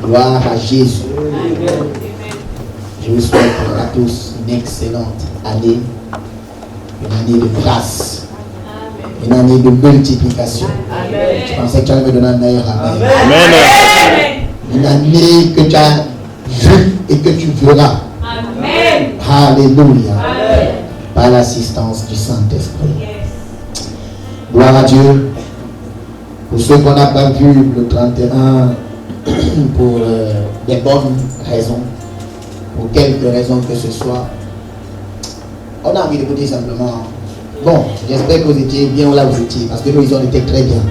Gloire à Jésus. Je vous souhaite à tous une excellente année, une année de grâce, une année de multiplication. Je pensais que tu allais me donner un meilleur amen. Amen. Une année que tu as vue et que tu verras. Amen. Alléluia. Amen. Par l'assistance du Saint-Esprit. Gloire à Dieu. Pour ceux qu'on n'a pas vu le 31, pour des bonnes raisons, pour quelques raisons que ce soit, on a envie de vous dire simplement, bon, j'espère que vous étiez bien là où vous étiez, parce que nous, ils ont été très bien.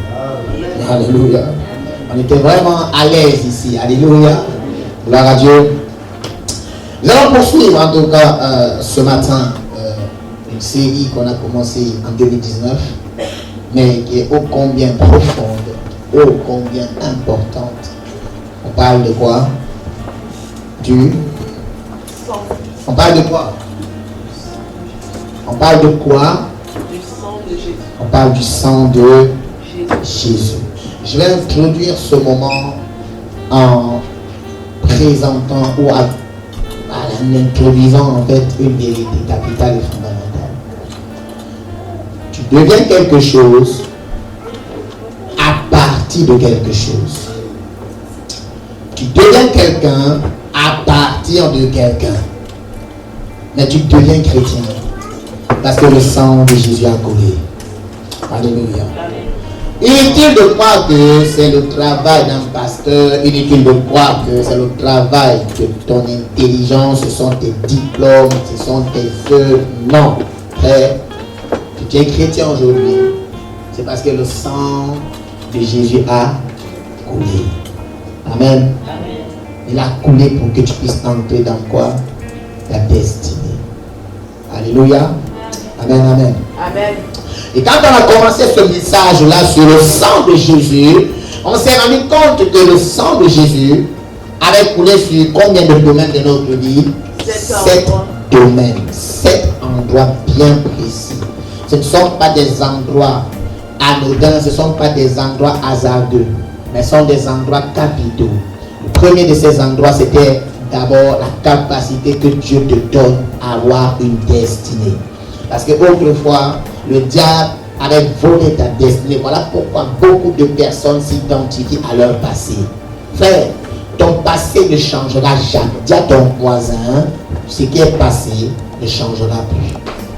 Alléluia. On était vraiment à l'aise ici. Alléluia. Gloire à Dieu. Nous allons poursuivre en tout cas ce matin une série qu'on a commencée en 2019, mais qui est ô combien profonde, ô combien importante. On parle de quoi? On parle de quoi? On parle de quoi? Du sang de Jésus. On parle du sang de Jésus. Je vais introduire ce moment en présentant ou en introduisant en fait une vérité capitale et fondamentale. Tu deviens quelque chose à partir de quelque chose. Tu deviens quelqu'un à partir de quelqu'un. Mais tu deviens chrétien parce que le sang de Jésus a coulé. Alléluia. Inutile de croire que c'est le travail d'un pasteur, inutile de croire que c'est le travail de ton intelligence, ce sont tes diplômes, ce sont tes œuvres. Non, frère, si tu es chrétien aujourd'hui, c'est parce que le sang de Jésus a coulé. Amen. Il a coulé pour que tu puisses entrer dans quoi? La destinée. Alléluia. Amen, amen. Amen. Et quand on a commencé ce message-là sur le sang de Jésus, on s'est rendu compte que le sang de Jésus avait coulé sur combien de domaines de notre vie? 7 domaines, 7 endroits bien précis. Ce ne sont pas des endroits anodins, ce ne sont pas des endroits hasardeux, mais ce sont des endroits capitaux. Le premier de ces endroits, c'était d'abord la capacité que Dieu te donne à avoir une destinée. Parce que autrefois, le diable avait volé ta destinée. Voilà pourquoi beaucoup de personnes s'identifient à leur passé. Frère, ton passé ne changera jamais. Dis à ton voisin, ce qui est passé ne changera plus.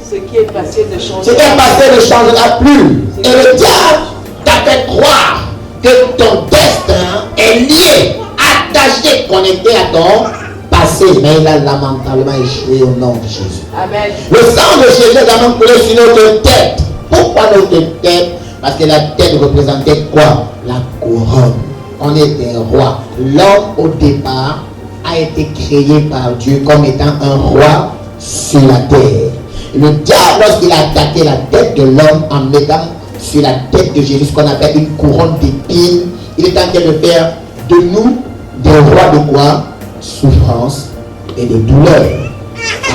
Ce qui est passé ne changera Ce qui est passé ne changera plus. Et le diable t'a fait croire que ton destin est lié, attaché, connecté à ton passé. Mais il a lamentablement échoué au nom de Jésus. Amen. Le sang de Jésus a même coulé sur notre tête. Pourquoi notre tête? Parce que la tête représentait quoi? La couronne. On est des rois. L'homme au départ a été créé par Dieu comme étant un roi sur la terre. Et le diable, lorsqu'il a attaqué la tête de l'homme en mettant sur la tête de Jésus ce qu'on appelle une couronne d'épines, il est en train de faire de nous des rois de quoi? Souffrance et de douleur.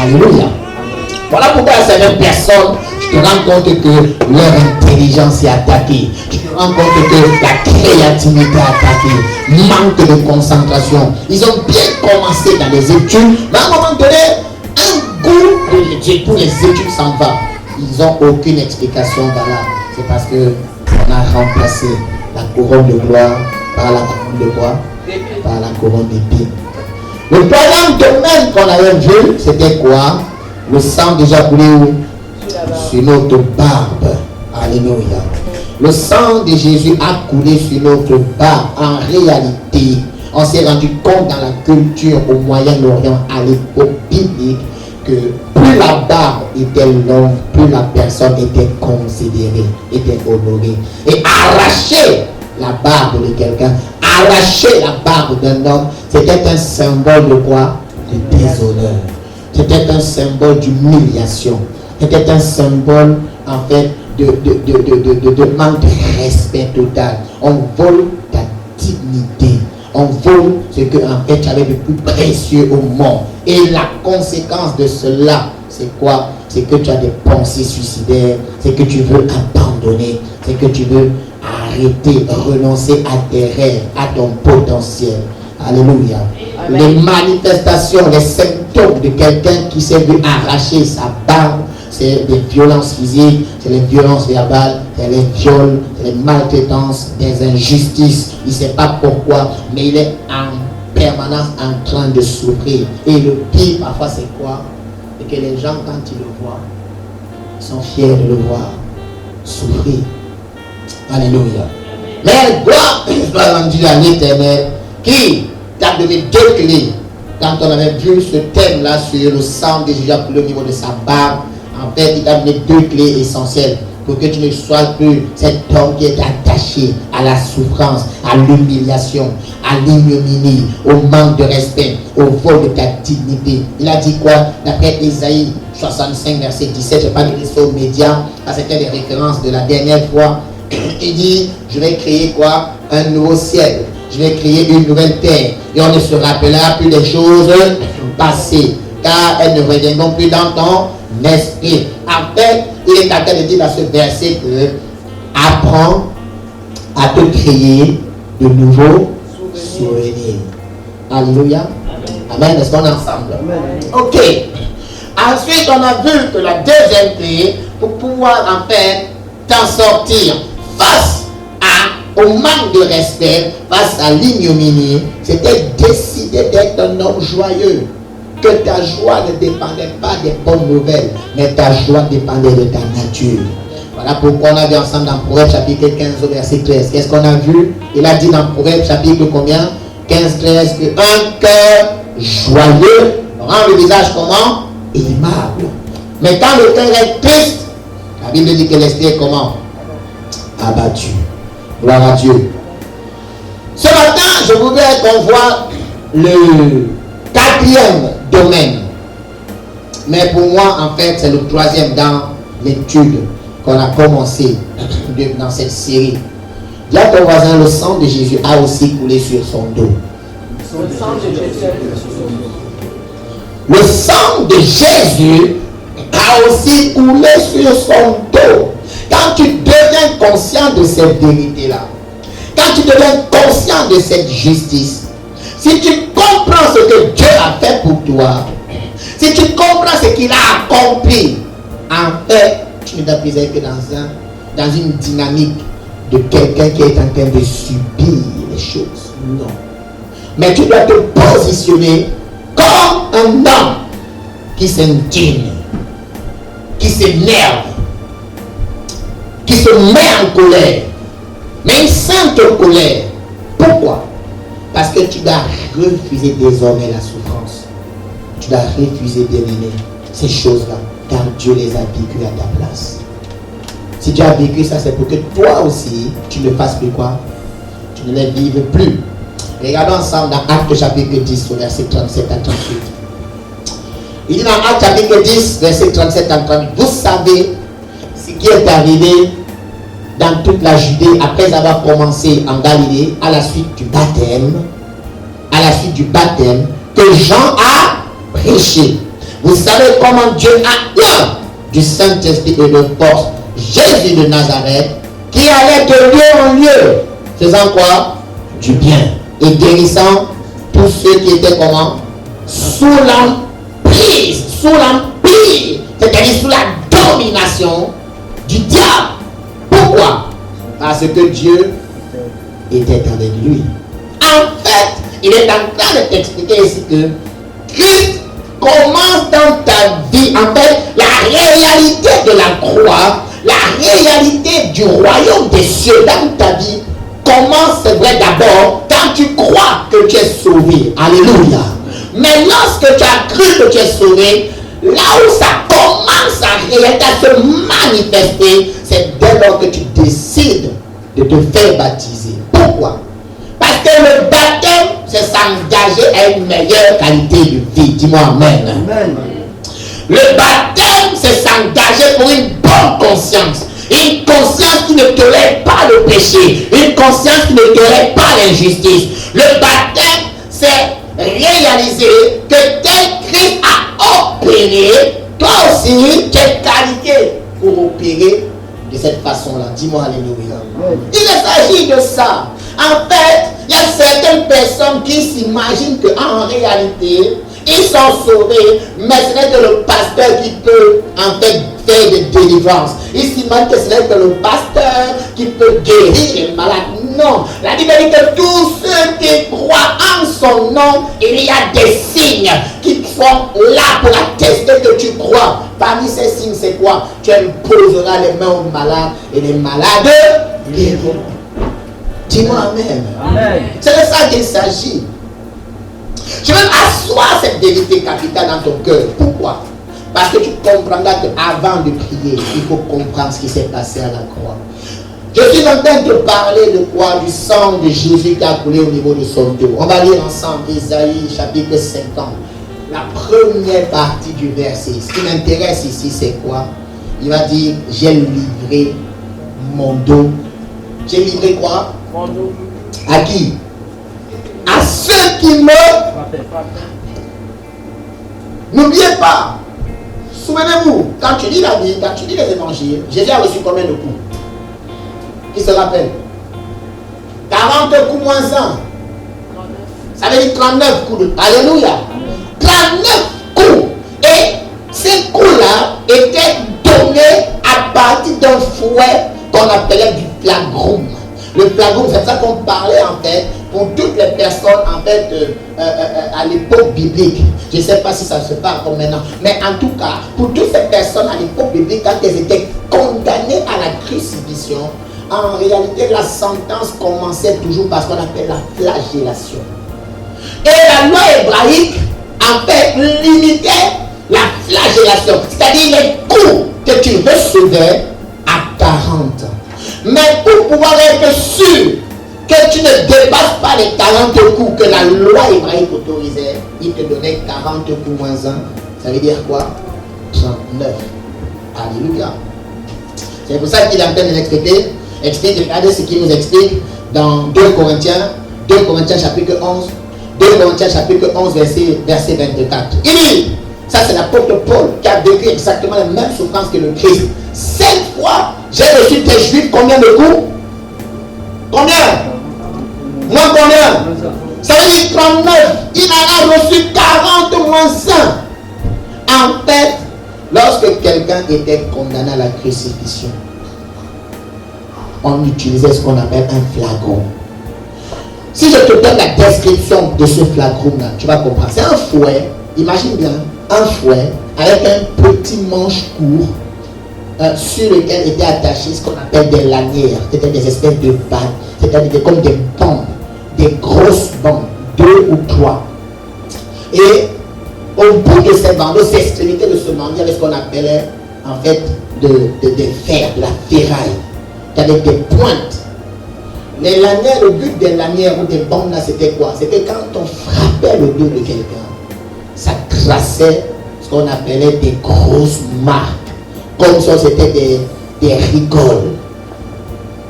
Alléluia. Voilà pourquoi certaines personnes, tu te rends compte que leur intelligence est attaquée. Tu te rends compte que la créativité est attaquée. Manque de concentration. Ils ont bien commencé dans les études, mais à un moment donné, un goût de l'étude pour les études s'en va. Ils n'ont aucune explication dans là. C'est parce qu'on a remplacé la couronne de gloire par la couronne de quoi? Par la couronne d'épines. Le troisième domaine qu'on avait vu, c'était quoi? Le sang déjà coulé où? Sur notre barbe. Alléluia. Le sang de Jésus a coulé sur notre barbe. En réalité, on s'est rendu compte dans la culture au Moyen-Orient, à l'époque biblique, que plus la barbe était longue, plus la personne était considérée, était honorée. Et arracher la barbe de quelqu'un, arracher la barbe d'un homme, c'était un symbole de quoi? De déshonneur. C'était un symbole d'humiliation. C'était un symbole, en fait, de manque de respect total. On vole ta dignité. On vole ce que, en fait, tu avais de plus précieux au monde. Et la conséquence de cela, c'est quoi? C'est que tu as des pensées suicidaires. C'est que tu veux abandonner. C'est que tu veux arrêter, renoncer à tes rêves, à ton potentiel. Alléluia. Amen. Les manifestations, les symptômes de quelqu'un qui s'est vu arracher sa barbe, c'est des violences physiques, c'est les violences verbales, c'est les viols, c'est les maltraitances, des injustices. Il ne sait pas pourquoi, mais il est en permanence en train de souffrir. Et le pire parfois c'est quoi? C'est que les gens quand ils le voient, ils sont fiers de le voir souffrir. Alléluia. Mais gloire soit rendue à l'Éternel qui t'a donné deux clés. Quand on avait vu ce thème-là sur le sang de Jésus au niveau de sa barbe, en fait, il t'a donné deux clés essentielles pour que tu ne sois plus cet homme qui est attaché à la souffrance, à l'humiliation, à l'ignominie, au manque de respect, au vol de ta dignité. Il a dit quoi? D'après Ésaïe 65, verset 17, je n'ai pas mis ça aux médias, parce que c'était les références de la dernière fois. Il dit, je vais créer quoi? Un nouveau ciel. Je vais créer une nouvelle terre. Et on ne se rappellera plus des choses passées, car elles ne reviendront plus dans ton esprit. En fait, il est en train de dire dans ce verset que apprends à te créer de nouveaux souvenirs. Alléluia. Amen. Est-ce qu'on est ensemble? Amen. Ok. Ensuite, on a vu que la deuxième clé pour pouvoir en fait t'en sortir face au manque de respect, face à l'ignominie, c'était décider d'être un homme joyeux. Que ta joie ne dépendait pas des bonnes nouvelles, mais ta joie dépendait de ta nature. Voilà pourquoi on a vu ensemble dans Proverbe chapitre 15 au verset 13. Qu'est-ce qu'on a vu? Il a dit dans Proverbe chapitre combien? 15, 13, que un cœur joyeux rend le visage comment? Aimable. Mais quand le cœur est triste, la Bible dit que l'esprit est comment? Abattu. Gloire à Dieu. Ce matin, je voudrais qu'on voit le quatrième domaine. Mais pour moi, en fait, c'est le troisième dans l'étude qu'on a commencé dans cette série. Dis à ton voisin, le sang de Jésus a aussi coulé sur son dos. Le sang de Jésus. Le sang de Jésus a aussi coulé sur son dos. Quand tu deviens conscient de cette vérité-là, quand tu deviens conscient de cette justice, si tu comprends ce que Dieu a fait pour toi, si tu comprends ce qu'il a accompli, en fait, tu ne dois plus être que dans une dynamique de quelqu'un qui est en train de subir les choses. Non. Mais tu dois te positionner comme un homme qui s'indigne, qui s'énerve, qui se met en colère, mais une sainte colère. Pourquoi? Parce que tu dois refuser désormais la souffrance. Tu dois refuser, bien-aimé, ces choses-là, car Dieu les a vécues à ta place. Si tu as vécu ça, c'est pour que toi aussi, tu ne fasses plus quoi? Tu ne les vives plus. Regardons ensemble dans Actes chapitre 10, au verset 37 à 38. Il dit dans Actes chapitre 10, verset 37 à 38, vous savez ce qui est arrivé dans toute la Judée après avoir commencé en Galilée à la suite du baptême, que Jean a prêché. Vous savez comment Dieu a eu du Saint-Esprit et de force Jésus de Nazareth, qui allait de lieu en lieu, faisant quoi? Du bien et guérissant tous ceux qui étaient comment? Sous l'emprise, c'est-à-dire sous la domination du diable. Pourquoi? Parce que Dieu était avec lui. En fait, il est en train de t'expliquer ici que Christ commence dans ta vie. En fait, la réalité de la croix, la réalité du royaume des cieux dans ta vie commence, c'est vrai, d'abord quand tu crois que tu es sauvé. Alléluia. Mais lorsque tu as cru que tu es sauvé, là où ça commence à se manifester, c'est dès lors que tu décides de te faire baptiser. Pourquoi? Parce que le baptême, c'est s'engager à une meilleure qualité de vie. Dis-moi amen. Amen. Le baptême, c'est s'engager pour une bonne conscience. Une conscience qui ne tolère pas le péché. Une conscience qui ne tolère pas l'injustice. Le baptême, c'est réaliser que tel Christ a opéré, toi aussi, tu es qualifié pour opérer de cette façon-là. Dis-moi alléluia. Il s'agit de ça. En fait, Il y a certaines personnes qui s'imaginent qu'en réalité, ils sont sauvés, mais ce n'est que le pasteur qui peut en fait faire des délivrances. Ils s'imaginent que ce n'est que le pasteur qui peut guérir les malades. Non, la Bible dit que tous ceux qui croient en son nom, il y a des signes qui sont là pour attester que tu crois. Parmi ces signes, c'est quoi? Tu imposeras les mains aux malades et les malades guériront. Dis-moi amen. Amen. C'est de ça qu'il s'agit. Je veux asseoir cette vérité capitale dans ton cœur. Pourquoi? Parce que tu comprendras qu'avant de prier, il faut comprendre ce qui s'est passé à la croix. Je suis en train de parler de quoi? Du sang de Jésus qui a coulé au niveau de son dos. On va lire ensemble Isaïe chapitre 50. La première partie du verset. Ce qui m'intéresse ici, c'est quoi? Il va dire, j'ai livré mon dos. J'ai livré quoi? Mon dos. À qui? À ceux qui me... N'oubliez pas, souvenez-vous, quand tu lis la Bible, quand tu lis les évangiles, Jésus a reçu combien de coups? Qui se rappelle? 40 coups moins 1. Ça veut dire 39 coups. Alléluia. 39 coups. Et ces coups-là étaient donnés à partir d'un fouet qu'on appelait du flagrum. Le flagrum, c'est ça qu'on parlait en fait pour toutes les personnes en fait à l'époque biblique. Je ne sais pas si ça se parle comme maintenant, mais en tout cas, pour toutes ces personnes à l'époque biblique, quand elles étaient condamnées à la crucifixion, en réalité, la sentence commençait toujours par ce qu'on appelle la flagellation. Et la loi hébraïque, en fait, limitait la flagellation, c'est-à-dire les coups que tu recevais à 40. Mais pour pouvoir être sûr que tu ne dépasses pas les 40 coups que la loi hébraïque autorisait, il te donnait 40 coups moins 1. Ça veut dire quoi? 39. Alléluia. C'est pour ça qu'il est en train de l'expliquer. Regardez ce qu'il nous explique dans 2 Corinthiens chapitre 11. 2 Corinthiens chapitre 11 verset 24. Il dit, ça c'est l'apôtre Paul qui a vécu exactement la même souffrance que le Christ. 5 fois, j'ai reçu des Juifs combien de coups? Combien? Moins combien? Ça veut dire 39. Il en a reçu 40 moins 1. En fait, lorsque quelqu'un était condamné à la crucifixion, on utilisait ce qu'on appelle un flagrum. Si je te donne la description de ce flagrum-là, tu vas comprendre. C'est un fouet, imagine bien, un fouet avec un petit manche court sur lequel étaient attachés ce qu'on appelle des lanières, c'est-à-dire des espèces de bandes, c'est-à-dire comme des bandes, des grosses bandes, 2 ou 3. Et au bout de ces bandes, aux extrémités de ce bandeau, il y avait ce qu'on appelait en fait des fers, de la ferraille, avec des pointes. Les lanières, le but des lanières ou des bandes là, c'était quoi? C'était quand on frappait le dos de quelqu'un, ça traçait ce qu'on appelait des grosses marques. Comme ça, c'était des rigoles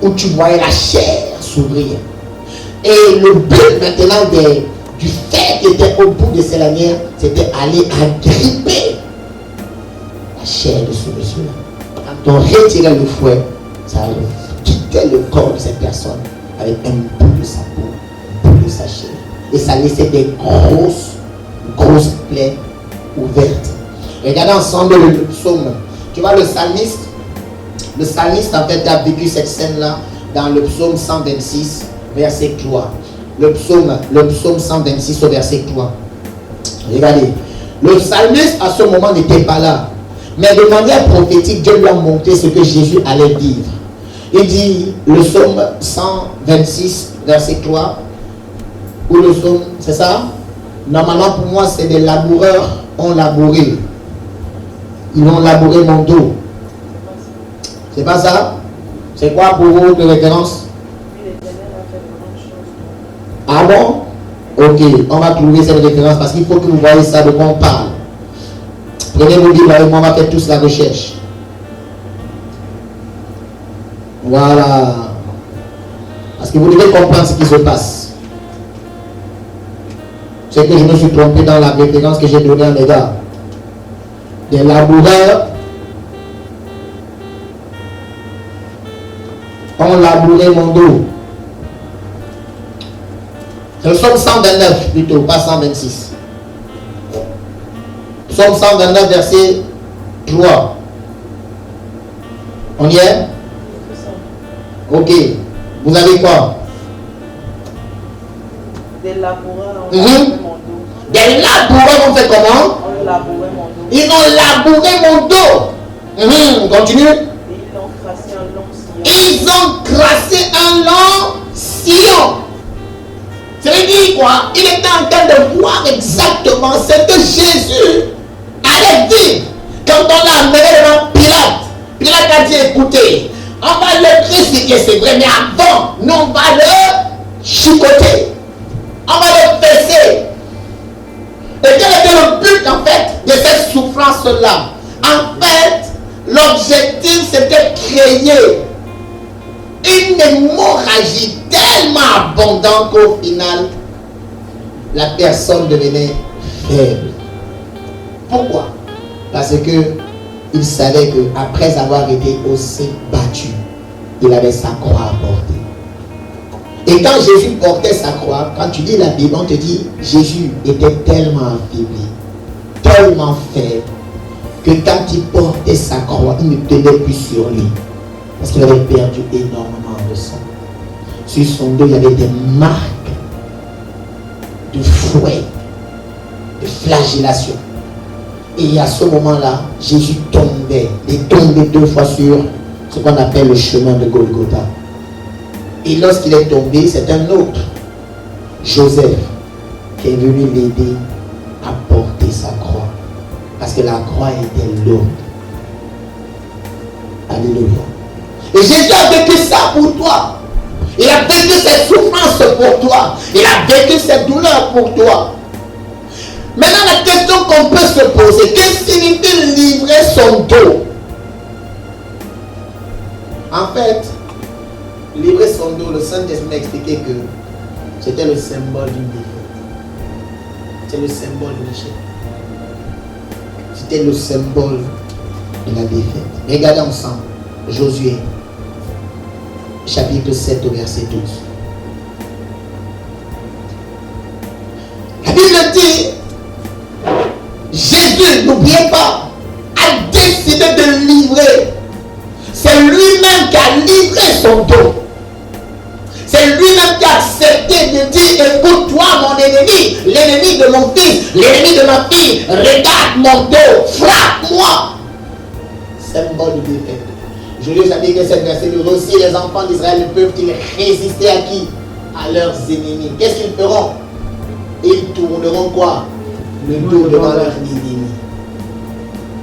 où tu voyais la chair s'ouvrir. Et le but maintenant du fer qui était au bout de ces lanières, c'était aller agripper la chair de ce monsieur-là. Quand on retirait le fouet, ça quittait le corps de cette personne avec un bout de sa peau, un bout de sa chair. Et ça laissait des grosses plaies ouvertes. Regardez ensemble le psaume. Tu vois le psalmiste en fait a vécu cette scène-là dans le psaume 126, verset 3. Le psaume 126 au verset 3. Regardez. Le psalmiste à ce moment n'était pas là. Mais de manière prophétique, Dieu lui a montré ce que Jésus allait vivre. Il dit, le psaume 126, verset 3, ou le psaume, c'est ça? Normalement pour moi, c'est des laboureurs ont labouré. Ils ont labouré mon dos. C'est pas ça? C'est quoi pour vous de référence? Ah bon? Ok, on va trouver cette référence parce qu'il faut que vous voyez ça de quoi on parle. Prenez vos livres avec moi, on va faire tous la recherche. Voilà. Parce que vous devez comprendre ce qui se passe. C'est que je me suis trompé dans la référence que j'ai donnée à mes gars. Des laboureurs ont labouré mon dos. C'est le psaume 129 plutôt, pas 126. Psaume 129, verset 3. On y est? Ok. Vous avez quoi? Des laboureurs ont labouré mon dos. Des laboureurs ont fait comment? On labouré mon dos. Ils ont labouré mon dos. Continue. Et ils ont tracé un long sillon. Ils ont tracé un long sillon. Ça veut dire quoi? Il était en train de voir exactement ce que Jésus allait dire. Quand on l'a amené devant Pilate, Pilate a dit, écoutez, on va le crucifier, c'est vrai, mais avant, nous on va le chicoter. On va le fesser. Et quel était le but en fait de cette souffrance-là? En fait, l'objectif c'était créer une hémorragie tellement abondante qu'au final, la personne devenait faible. Pourquoi? Parce que il savait qu'après avoir été aussi battu, il avait sa croix à porter. Et quand Jésus portait sa croix, quand tu lis la Bible, on te dit Jésus était tellement affaibli, tellement faible, que quand il portait sa croix, il ne tenait plus sur lui. Parce qu'il avait perdu énormément de sang. Sur son dos, il y avait des marques de fouet, de flagellation. Et à ce moment-là, Jésus tombait. Il tombait 2 fois sur ce qu'on appelle le chemin de Golgotha. Et lorsqu'il est tombé, c'est un autre, Joseph, qui est venu l'aider à porter sa croix. Parce que la croix était lourde. Alléluia. Et Jésus a vécu ça pour toi. Il a vécu cette souffrance pour toi. Il a vécu cette douleur pour toi. Maintenant, la question qu'on peut se poser, qu'est-ce que signifie livrer son dos? En fait, livrer son dos, le Saint-Esprit m'a expliqué que c'était le symbole d'une défaite. C'est le symbole de l'échec. C'était le symbole de la défaite. Regardez ensemble, Josué, chapitre 7 au verset 12. La Bible dit, Jésus, n'oubliez pas, a décidé de livrer. C'est lui-même qui a livré son dos. C'est lui-même qui a accepté de dire, écoute-toi mon ennemi, l'ennemi de mon fils, l'ennemi de ma fille, regarde mon dos, frappe-moi. Symbole de défaite. Je lui ai dit que cette verset nous aussi, les enfants d'Israël ne peuvent-ils résister à qui? À leurs ennemis. Qu'est-ce qu'ils feront? Ils tourneront quoi? Le dos devant leur ennemi.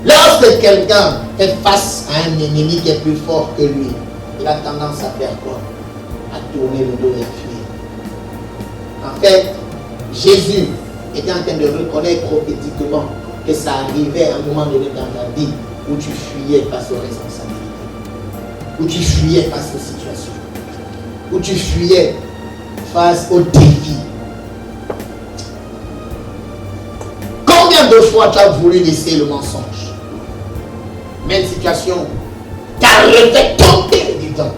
Lorsque quelqu'un fait face à un ennemi qui est plus fort que lui, il a tendance à faire quoi? À tourner le dos et à fuir. En fait, Jésus était en train de reconnaître prophétiquement que ça arrivait à un moment donné dans ta vie où tu fuyais face aux responsabilités, où tu fuyais face aux situations, où tu fuyais face aux défis. Combien de fois tu as voulu laisser le mensonge? Même situation, tu as refait tomber du temps.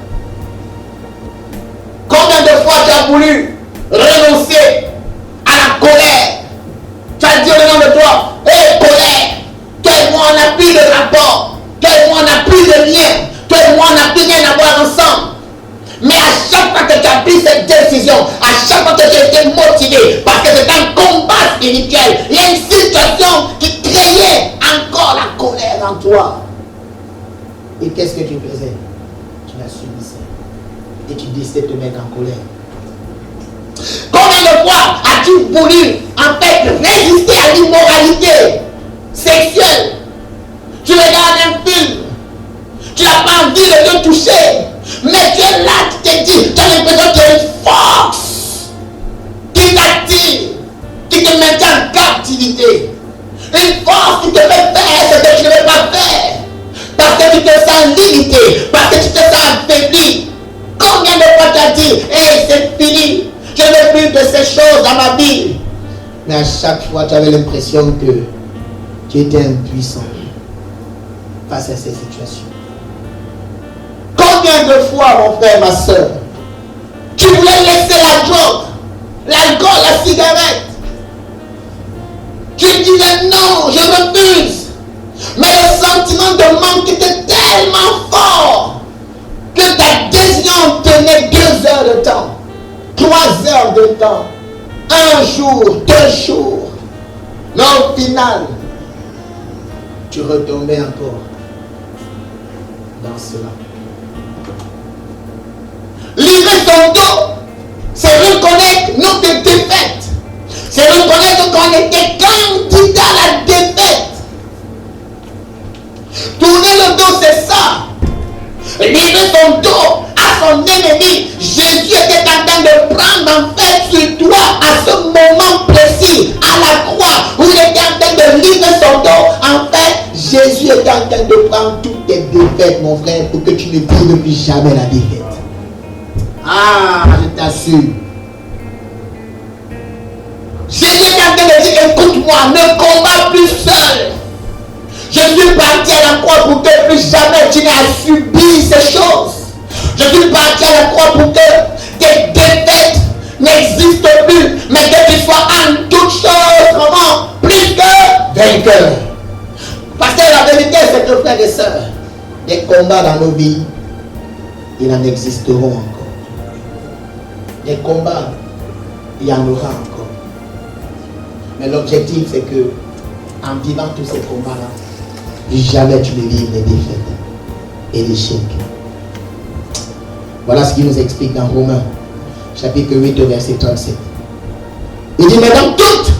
Combien de fois tu as voulu renoncer à la colère? Tu as dit au nom de toi, hé colère, toi et moi on n'a plus de rapport, toi et moi on n'a plus de lien, toi et moi on n'a plus rien à voir ensemble. Mais à chaque fois que tu as pris cette décision, à chaque fois que tu as été motivé, parce que c'est un combat spirituel, il y a une situation qui créait encore la colère en toi. Et qu'est-ce que tu faisais? Tu la subissais. Et tu décidais de te mettre en colère. Combien de fois as-tu voulu en fait résister à l'immoralité sexuelle? Tu regardes un film, tu n'as pas envie de te toucher, mais tu es là, tu te dis, tu as l'impression qu'il y a une force qui t'attire, qui te maintient en captivité. Une force qui te fait faire ce que tu ne veux pas faire. Parce que tu te sens limité, parce que tu te sens affaibli. Combien de fois tu as dit, hey, c'est fini, je ne veux plus de ces choses dans ma vie. Mais à chaque fois, tu avais l'impression que tu étais impuissant face à ces situations. Combien de fois, mon frère, ma soeur, tu voulais laisser la drogue, l'alcool, la cigarette. Tu disais non, je refuse. Mais le sentiment de manque était tellement fort que ta décision tenait 2 heures de temps, 3 heures de temps, 1 jour, 2 jours. Mais au final, tu retombais encore dans cela. Livrer son dos, c'est reconnaître notre défaite. C'est reconnaître qu'on était candidat à la défaite. Tourner le dos, c'est ça. Livrer son dos à son ennemi. Jésus était en train de prendre en fait sur toi à ce moment précis, à la croix, où il était en train de livrer son dos. En fait, Jésus était en train de prendre toutes tes défaites, mon frère, pour que tu ne vives plus jamais la défaite. Ah, je t'assure. Jésus est en train de dire, écoute-moi, ne combats plus seul. Je suis parti à la croix pour que plus jamais tu n'aies à subir ces choses. Je suis parti à la croix pour que tes défaites n'existent plus, mais que tu sois en toutes choses, comment? Plus que vainqueur. Parce que la vérité, c'est que, frères et sœurs, des combats dans nos vies, il en existeront encore. Des combats, il y en aura encore. Mais l'objectif, c'est que, en vivant tous ces combats-là, jamais tu ne vives les défaites et l'échec. Voilà ce qu'il nous explique dans Romains, chapitre 8, verset 37. Il dit, mais dans toutes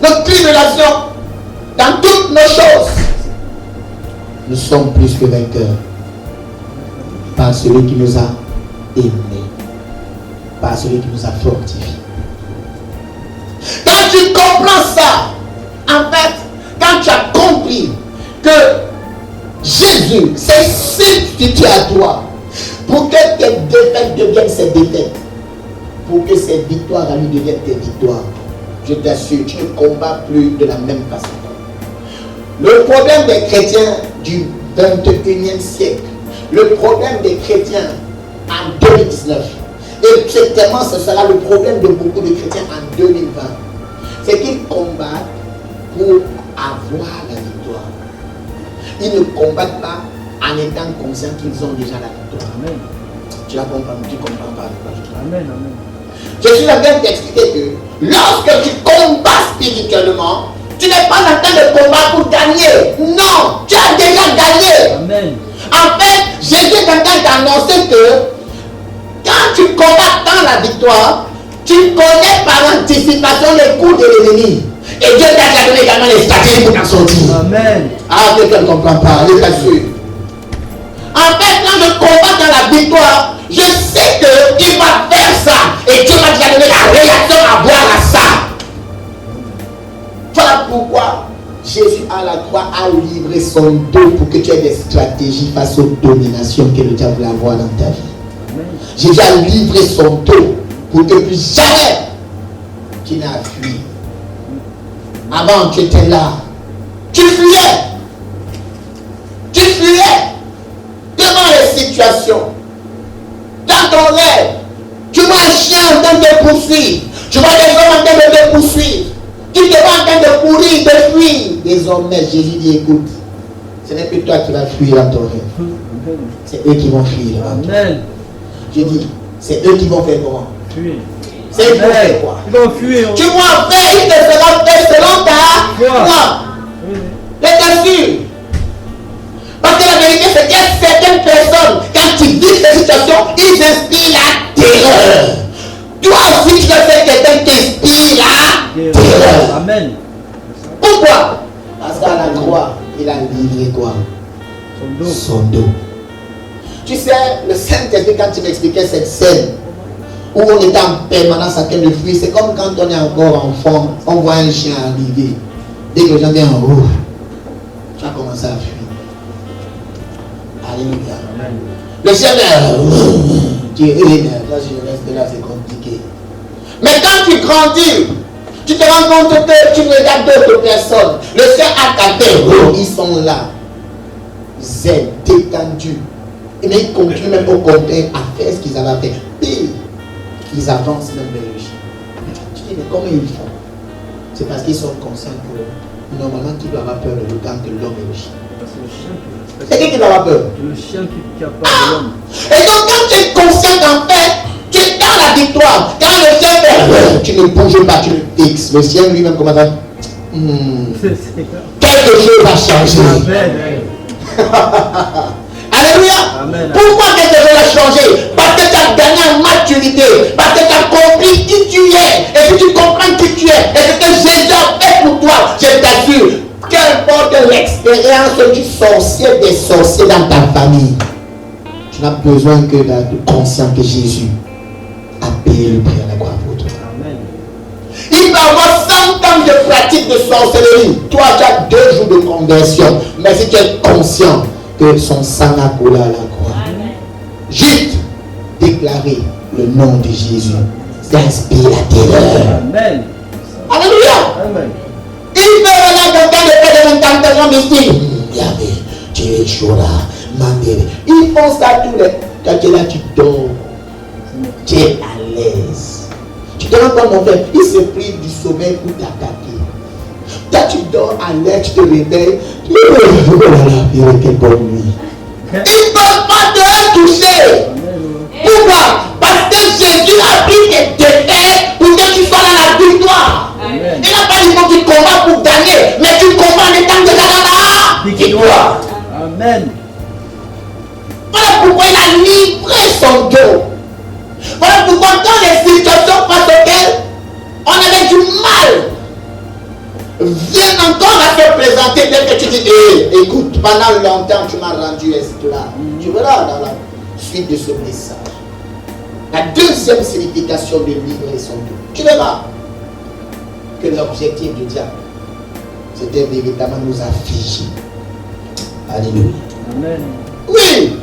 nos tribulations, dans toutes nos choses, nous sommes plus que vainqueurs par celui qui nous a aimés, par celui qui nous a fortifiés. Quand tu comprends ça, en fait, quand tu as compris que Jésus s'est substitué à toi pour que tes défaites deviennent ses défaites, pour que ses victoires à lui deviennent tes victoires, je t'assure, tu ne combats plus de la même façon. Le problème des chrétiens du 21e siècle, le problème des chrétiens en 2019, et certainement ce sera le problème de beaucoup de chrétiens en 2020, c'est qu'ils combattent pour avoir la victoire. Ils ne combattent pas en étant conscients qu'ils ont déjà la victoire. Amen. Tu la comprends, tu comprends pas. Amen, amen. Je suis en train de t'expliquer que lorsque tu combats spirituellement, tu n'es pas en train de combattre pour gagner. Non, tu as déjà gagné. Amen. En fait, Jésus est en train d'annoncer que quand tu combats dans la victoire, tu connais par anticipation les coups de l'ennemi. Et Dieu t'a déjà donné également les stratégies pour t'en sortir. Amen. Ah, quelqu'un ne comprend pas, je t'assure. En fait, quand je combats dans la victoire, je sais qu'il va faire ça. Et Dieu m'a déjà donné la réaction à voir à ça. Voilà pourquoi Jésus à la croix a livré son dos pour que tu aies des stratégies face aux dominations que le diable voulait avoir dans ta vie. Amen. Jésus a livré son dos pour que plus jamais tu n'aies à fuir. Avant, tu étais là. Tu fuyais. Tu fuyais devant les situations. Dans ton rêve, tu vois un chien en train de te poursuivre. Tu vois des hommes en train de te poursuivre. Tu te vois en train de courir, de fuir. Désormais, Jésus dit, écoute, ce n'est plus toi qui vas fuir dans ton rêve. C'est eux qui vont fuir. Amen. Je dis, c'est eux qui vont faire comment? Fuir. C'est eux qui vont faire quoi? Ils vont fuir. Tu m'en fais, il te fera faire selon ta foi. Je t'assure. Parce que la vérité, c'est qu'il y a certaines personnes, quand ils vivent ces situations, ils inspirent la terreur. Toi aussi, tu dois faire quelqu'un qui inspire la terreur. Amen. Pourquoi? Parce qu'à la croix, il a livré quoi? Son dos. Son dos. Tu sais, le Saint-Esprit, quand tu m'expliquais cette scène, où on est en permanence en train de fuir, c'est comme quand on est encore enfant, on voit un chien arriver. Dès que les gens viennent en haut, tu vas commencer à fuir. Alléluia. Amen. Le chien est tu es là, je reste là, c'est compliqué. Mais quand tu grandis, tu te rends compte que tu regardes d'autres personnes. Le chien a ta tête, ils sont là, zen, détendus. Mais ils continuent même au contraire à faire ce qu'ils avaient fait. Pire, ils avancent même vers le chien. dis, mais comment ils font? C'est parce qu'ils sont conscients que normalement, qui doit avoir peur de l'autre que l'homme est le chien. C'est qui doit avoir peur? Le chien qui a peur de l'homme. Et donc, quand tu es conscient qu'en fait, tu es dans la victoire, quand le chien fait, tu ne bouges pas, tu le fixes. Le chien lui-même commence à. Quelque chose va changer. Amen. Alléluia. Amen. Pourquoi quelque chose a changé? Parce que tu as gagné en maturité. Parce que tu as compris qui tu es. Et si tu comprends qui tu es, et ce que Jésus a fait pour toi, je t'assure, qu'importe l'expérience du sorcier des sorciers dans ta famille, tu n'as besoin que d'être conscient que Jésus a payé le prix à la croix pour toi. Amen. Il va avoir 100 ans de pratique de sorcellerie. Toi, tu as 2 jours de conversion. Mais si tu es conscient que son sang a coulé à la croix, juste déclarer le nom de Jésus t'inspire la terreur. Amen. Alléluia. Amen. Il peut aller dans quelqu'un de faire des incantations mystiques. Yahvé, tu es chaud là, mandé. Ils font ça tous les. Quand tu es là, tu dors. Tu es à l'aise. Tu te rends compte, mon frère, il se prive du sommeil pour t'attaquer. Quand tu dors à l'aise, tu te réveilles. Tu dis, oh là là, quelle bonne nuit. Ils ne peuvent pas te toucher. Pourquoi? Parce que Jésus a pris tes défaites pour que tu sois dans la victoire. Amen. Il n'a pas dit que tu combats pour gagner, mais tu combats en étant déjà dans la victoire. Amen. Voilà pourquoi il a livré son dos. Voilà pourquoi dans les situations face auxquelles on avait du mal, vient encore à se présenter dès que tu dis, écoute, pendant longtemps tu m'as rendu esclave. Tu verras dans la suite de ce message. La deuxième signification de livrer son dos. Tu verras que l'objectif du diable, c'était véritablement nous affliger. Alléluia. Amen. Oui,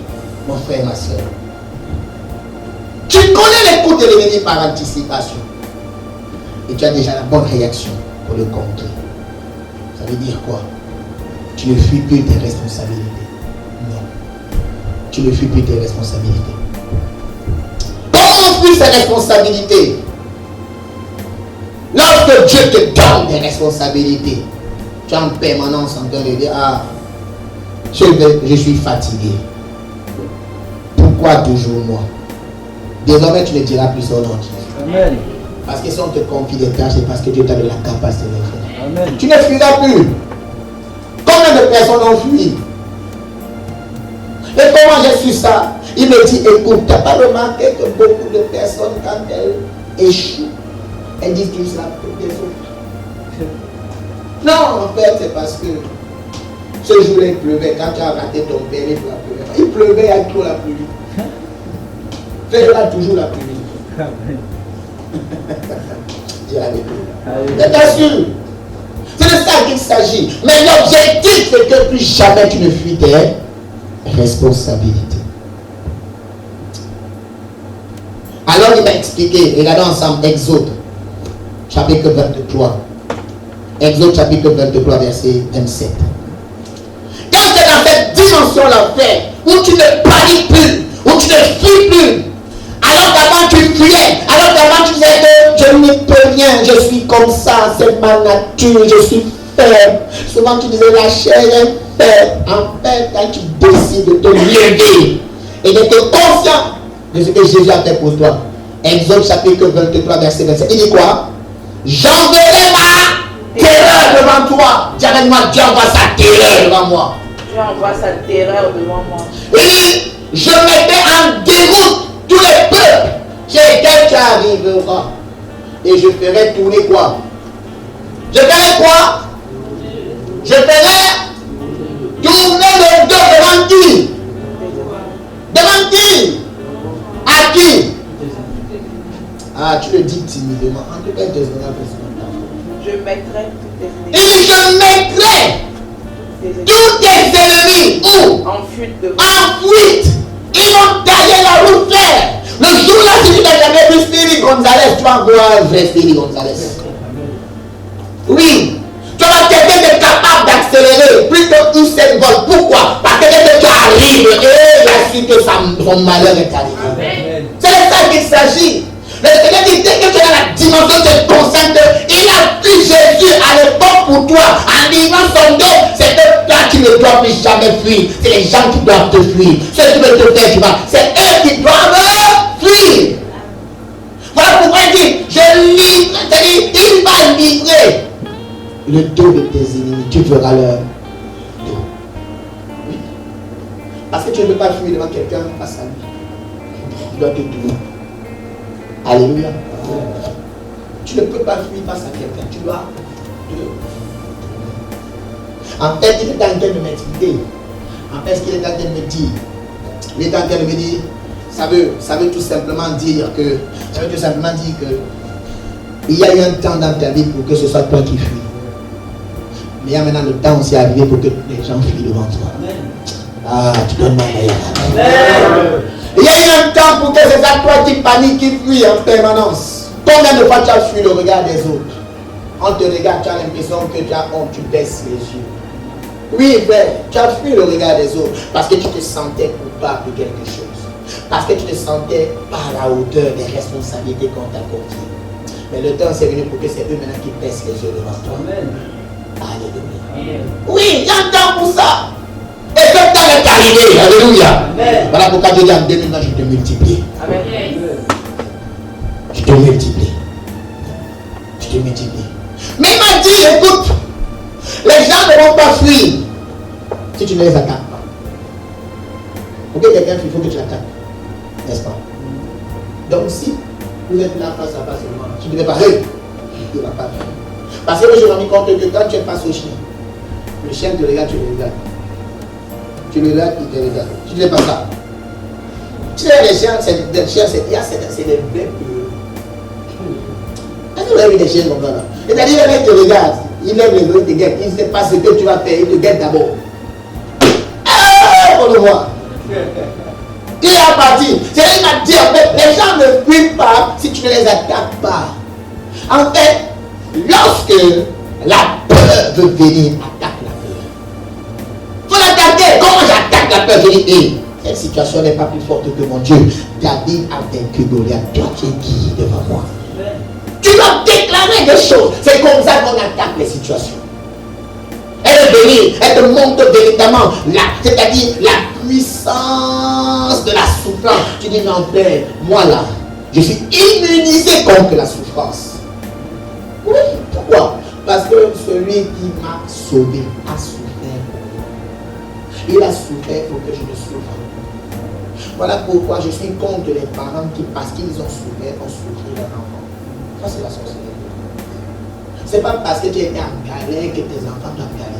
mon frère, ma soeur. Tu connais les coups de l'ennemi par anticipation. Et tu as déjà la bonne réaction pour le contrer. Ça veut dire quoi? Tu ne fuis plus tes responsabilités. Non. Tu ne fuis plus tes responsabilités. Comment on fuit ses responsabilités? Lorsque Dieu te donne des responsabilités, tu es en permanence en train de dire, ah, je suis fatigué. Pourquoi toujours moi? Désormais, tu ne diras plus son nom. Amen. Parce que si on te confie des tâches, c'est parce que Dieu t'a donné la capacité de le faire. Amen. Tu ne fuiras plus. Combien de personnes ont fui? Et comment j'ai su ça? Il me dit, écoute, tu n'as pas remarqué que beaucoup de personnes, quand elles échouent, elles disent que c'est la faute des autres. Non, en fait, c'est parce que ce jour-là, il pleuvait. Quand tu as raté ton permis pour la première fois, il pleuvait, il y a trop la pluie. Fais-la toujours la pluie. Amen. Dis Alléluia. Je t'assure. C'est de ça qu'il s'agit. Mais l'objectif, c'est que plus jamais tu ne fuis tes responsabilités. Alors il m'a expliqué, regardons ensemble Exode, chapitre 23. Exode, chapitre 23, verset 27. Quand tu es dans cette dimension-là, frère, où tu ne paniques plus, où tu ne fuis plus, alors qu'avant tu fuyais, alors qu'avant tu disais que je ne peux rien, je suis comme ça, c'est ma nature, je suis faible. Souvent tu disais la chair est faible. En fait, quand tu décides de te lever et d'être conscient de ce que Jésus a fait pour toi, Exode chapitre 23, verset 27, il dit quoi? J'enverrai ma terreur devant toi. Dis avec moi, Dieu envoie sa terreur devant moi. Dieu envoie sa terreur devant moi. Il dit, je mettais en déroute tous les peuples chez lesquels tu arriveras. Et je ferai tourner quoi? Je ferai quoi? Je ferai tourner le dos devant qui? Devant qui? À qui? Ah, tu le dis timidement. En tout cas, il te donnera Je mettrai toutes tes et je mettrai tous tes ennemis où? en fuite devant En fuite. Ils vont tailler la route, frère. Le jour-là, si tu n'as jamais vu Speedy Gonzalez, tu vas voir un vrai Speedy Gonzalez. Oui. Tu vas quelqu'un de capable d'accélérer plus que Usain Bolt. Pourquoi? Parce que dès que tu arrives, il a su que son malheur est arrivé. C'est de ça qu'il s'agit. Le Seigneur dit, dès que tu es dans la dimension de conscience, il a pris Jésus à l'époque pour toi. En livrant son dos, c'est que toi qui ne dois plus jamais fuir. C'est les gens qui doivent te fuir. Ceux qui veulent te faire du mal, c'est eux qui doivent fuir. Voilà pourquoi il dit, je livre, c'est-à-dire, il va livrer le dos de tes ennemis. Tu feras leur dos. Oui. Parce que tu ne peux pas fuir devant quelqu'un face à lui. Tu dois te tourner. Alléluia. Tu ne peux pas fuir face à quelqu'un. Tu dois te... En fait, il est en train de m'expliquer. En fait, ce qu'il est en train de me dire, il est en train de me dire, ça veut tout simplement dire que, il y a eu un temps dans ta vie pour que ce soit toi qui fuis. Mais il y a maintenant le temps aussi arrivé pour que les gens fuient devant toi. Ah, tu donnes ma meilleure. Il y a eu un temps pour que c'est ça toi qui panique, qui fuit en permanence. Combien de fois tu as fui le regard des autres? On te regarde, tu as l'impression que tu as honte, tu baisses les yeux. Oui, frère, tu as fui le regard des autres parce que tu te sentais coupable de quelque chose. Parce que tu te sentais pas à la hauteur des responsabilités qu'on t'a confiées. Mais le temps c'est venu pour que c'est eux maintenant qui baissent les yeux devant toi. Amen. Alléluia. Oui, il y a un temps pour ça. Et ce temps est arrivé. Alléluia. Amen. Voilà pourquoi Dieu dit en 2020, je te multiplie. Amen. Je te multiplie. Je te multiplie. Mais il m'a dit, écoute, les gens ne vont pas fuir si tu ne les attaques pas. Pour que quelqu'un fuit, il faut que tu l'attaques. N'est-ce pas? Donc si vous êtes là face à face, tu ne devais pas rire. Il ne va pas faire. Parce que je me rends compte que quand tu es face au chien, le chien te regarde, tu le regardes. Tu le regardes, il te regarde. Tu ne fais pas ça. Tu sais, les chiens, c'est des bêtes. Est-ce que vous avez vu des chiens comme ça là? C'est-à-dire, le mec te regarde, il lève les yeux, il te guette. Il ne sait pas ce que tu vas faire, il te guette d'abord. Pour le voir. Il est parti. C'est-à-dire, il m'a dit, en fait, les gens ne fuient pas si tu ne les attaques pas. En fait, lorsque la peur veut venir, attaque la peur. Il faut l'attaquer. Comment j'attaque la peur? Je dis, hé, cette situation n'est pas plus forte que mon Dieu. David a vaincu Goliath. Toi, tu es qui devant moi? Tu dois déclarer des choses. C'est comme ça qu'on attaque les situations. Elle est venue, elle te montre véritablement, c'est-à-dire la puissance de la souffrance. Tu dis, non, père, moi là, je suis immunisé contre la souffrance. Oui, pourquoi? Parce que celui qui m'a sauvé a souffert pour moi. Il a souffert pour que je ne souffre. Voilà pourquoi je suis contre les parents qui, parce qu'ils ont souffert, ont souffert leur enfant. Ça, c'est la sorcellerie. C'est pas parce que tu étais en galère que tes enfants doivent galérer.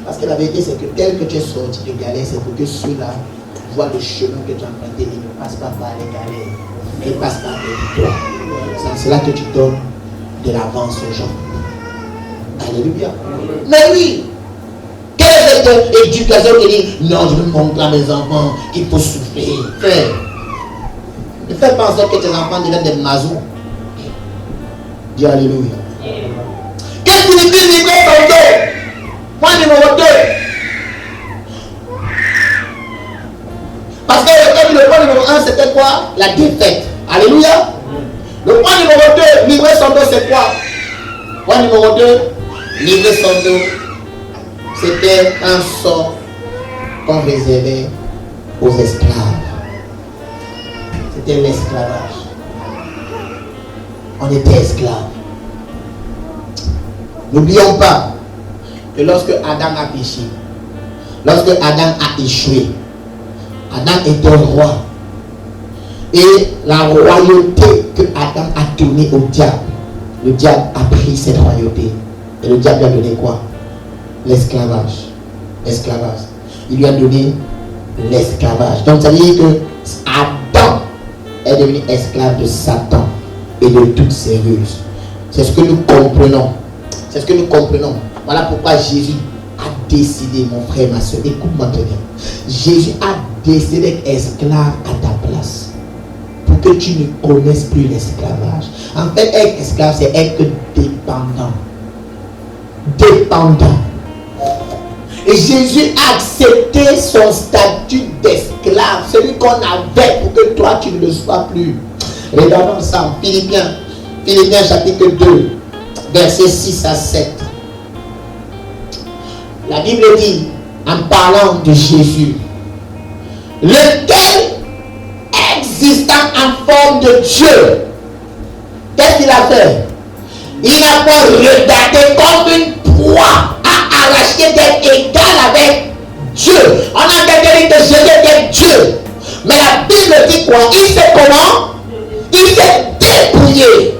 Parce que la vérité, c'est que tel que tu es sorti de galère, c'est pour que ceux-là voient le chemin que tu as emprunté. Ils ne passent pas par les galères, mais ils passent par les victoires. C'est là que tu donnes de l'avance aux gens. Alléluia. Mais oui, quelle est cette éducation qui dit non, je veux montrer à mes enfants qu'il faut souffrir. Ne fais pas en sorte que tes enfants deviennent des mazous. Dis alléluia. Qu'est-ce qui signifie livrer son dos? Point numéro 2. Parce que le point numéro 1, c'était quoi? La défaite. Alléluia. Le point numéro 2, livrer son dos, c'est quoi? Point numéro 2, livrer son dos, c'était un sort qu'on réservait aux esclaves. C'était l'esclavage. On était esclaves. N'oublions pas que lorsque Adam a péché, lorsque Adam a échoué, Adam était roi. Et la royauté que Adam a donnée au diable, le diable a pris cette royauté. Et le diable lui a donné quoi? L'esclavage. L'esclavage. Il lui a donné l'esclavage. Donc ça veut dire que Adam est devenu esclave de Satan et de toutes ses ruses. C'est ce que nous comprenons. C'est ce que nous comprenons. Voilà pourquoi Jésus a décidé, mon frère, ma soeur, écoute-moi très bien. Jésus a décidé d'être esclave à ta place. Pour que tu ne connaisses plus l'esclavage. En fait, être esclave, c'est être dépendant. Dépendant. Et Jésus a accepté son statut d'esclave, celui qu'on avait pour que toi tu ne le sois plus. Regardons ensemble. Philippiens chapitre 2, versets 6 à 7. La Bible dit, en parlant de Jésus, lequel, existant en forme de Dieu, qu'est-ce qu'il a fait? Il n'a pas regardé comme une proie à arracher d'être égal avec Dieu. On a dit que Jésus était Dieu. Mais la Bible dit quoi? Il sait comment? Il s'est dépouillé.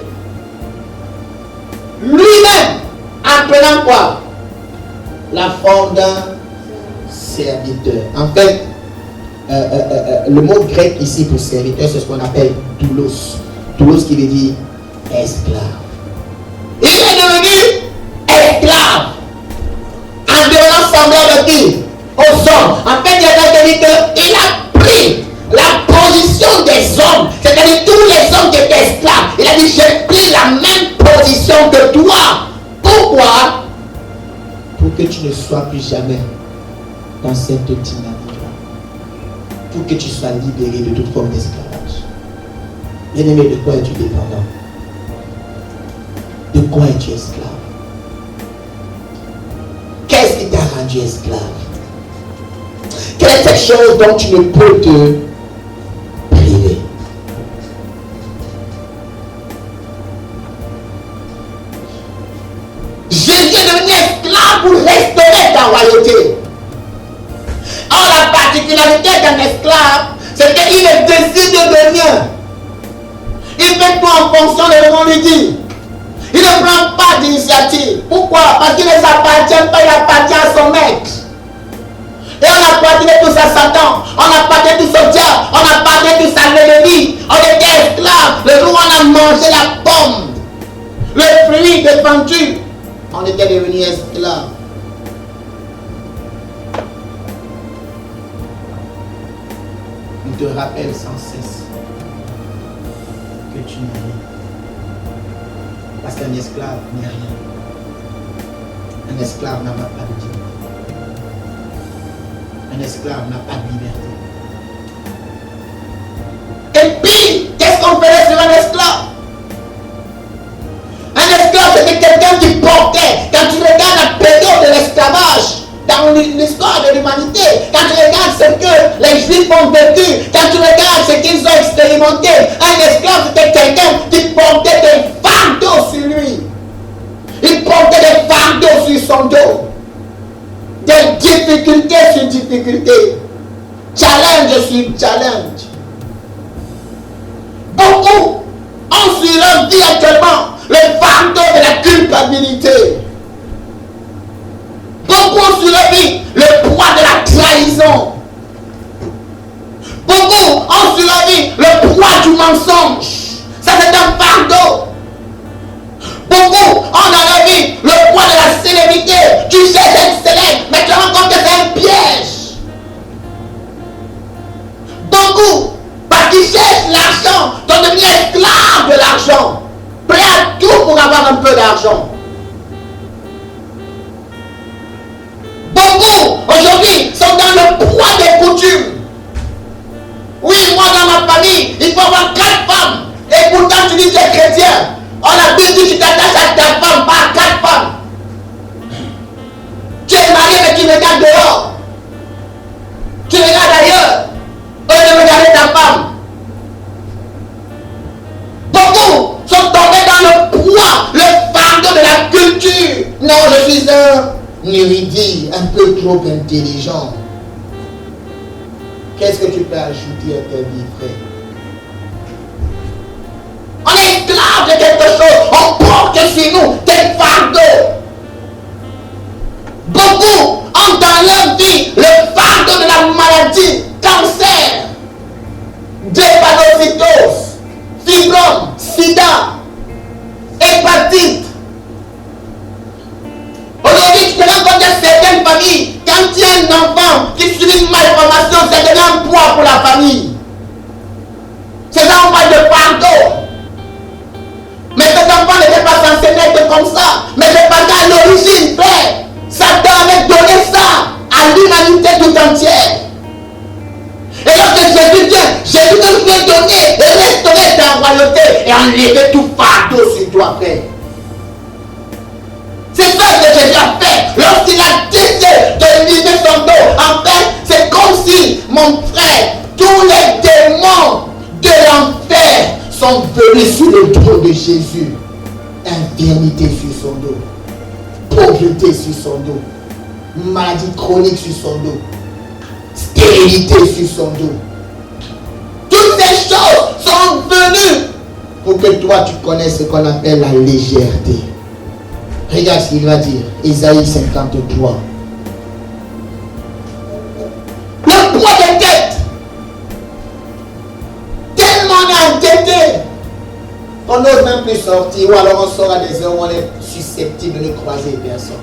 Lui-même, en prenant quoi? La forme d'un serviteur. En fait, le mot grec ici pour serviteur, c'est ce qu'on appelle doulos. Doulos qui veut dire esclave. Il est devenu esclave en devenant semblable de qui? Aux hommes. En fait, il a dit qu'il a pris la position des hommes, c'est-à-dire tous les hommes qui étaient esclaves. Il a dit, j'ai pris la même position que toi. Pourquoi? Pour que tu ne sois plus jamais dans cette dynamique-là. Pour que tu sois libéré de toute forme d'esclavage. Bien-aimé, de quoi es-tu dépendant? De quoi es-tu esclave? Qu'est-ce qui t'a rendu esclave? Quelle est cette chose dont tu ne peux te priver? Jésus est devenu esclave pour restaurer ta royauté. Or, la particularité d'un esclave, c'est qu'il est décidé de devenir. Il fait tout en fonction de ce qu'on lui dit. Il ne prend pas d'initiative. Pourquoi? Parce qu'il ne s'appartient pas, il appartient à son maître. Et on appartient tous à Satan, on appartient tous au diable, on appartient tous à l'ennemi. On était esclaves. Le jour où on a mangé la pomme, le fruit défendu, on était devenus esclaves. Il te rappelle sans cesse que tu n'es rien. Parce qu'un esclave n'est rien. Un esclave n'a pas de dignité. Un esclave n'a pas de liberté. Et puis, qu'est-ce qu'on faisait sur un esclave? Un esclave, c'était quelqu'un qui portait. Quand tu regardes la période de l'esclavage dans l'histoire de l'humanité, quand tu regardes ce que les Juifs ont vécu, quand tu regardes ce qu'ils ont expérimenté, un esclave, c'était quelqu'un qui portait des fardeaux sur lui. Il portait des fardeaux sur son dos. Des difficultés sur difficultés. Challenge sur challenge. Beaucoup ont sur leur vie actuellement le fardeau de la culpabilité. Beaucoup ont sur leur vie le poids de la trahison. Beaucoup ont sur leur vie le poids du mensonge. Ça, c'est un fardeau. Beaucoup ont dans leur vie le poids de la célébrité. Tu cherches d'être célèbre, mais tu te rends compte que c'est un piège. Beaucoup, parce qu'ils cherchent l'argent, sont devenus esclaves de l'argent. Prêts à tout pour avoir un peu d'argent. Beaucoup, aujourd'hui, sont dans le poids des coutumes. Oui, moi dans ma famille, il faut avoir 4 femmes. Et pourtant tu dis que tu es chrétien. On a dit que tu t'attaches à ta femme, pas à 4 femmes. Tu es marié mais tu regardes dehors. Tu regardes ailleurs. Au lieu de regarder ta femme. Beaucoup sont tombés dans le poids, le fardeau de la culture. Non, je suis un érudit, un peu trop intelligent. Qu'est-ce que tu peux ajouter à ta vie, frère? On est esclave de quelque chose. On porte sur nous des fardeaux. Beaucoup ont dans leur vie le fardeau de la maladie, cancer, drépanocytose, fibrome, sida, hépatite. Aujourd'hui, tu te rends compte de certaines familles, quand il y a un enfant qui subit une malformation, ça devient un poids pour la famille. et enlever tout fardeau sur toi, frère. C'est ça que Jésus a fait lorsqu'il a décidé de livrer son dos. En fait, c'est comme si, mon frère, tous les démons de l'enfer sont venus sur le dos de Jésus. Infirmité sur son dos, pauvreté sur son dos, maladie chronique sur son dos, stérilité sur son dos. Toutes ces choses sont venues pour que toi tu connaisses ce qu'on appelle la légèreté. Regarde ce qu'il va dire, Ésaïe 53. Le poids de tête, tellement on est entêté, on n'ose même plus sortir, ou alors on sort à des heures où on est susceptible de ne croiser personne.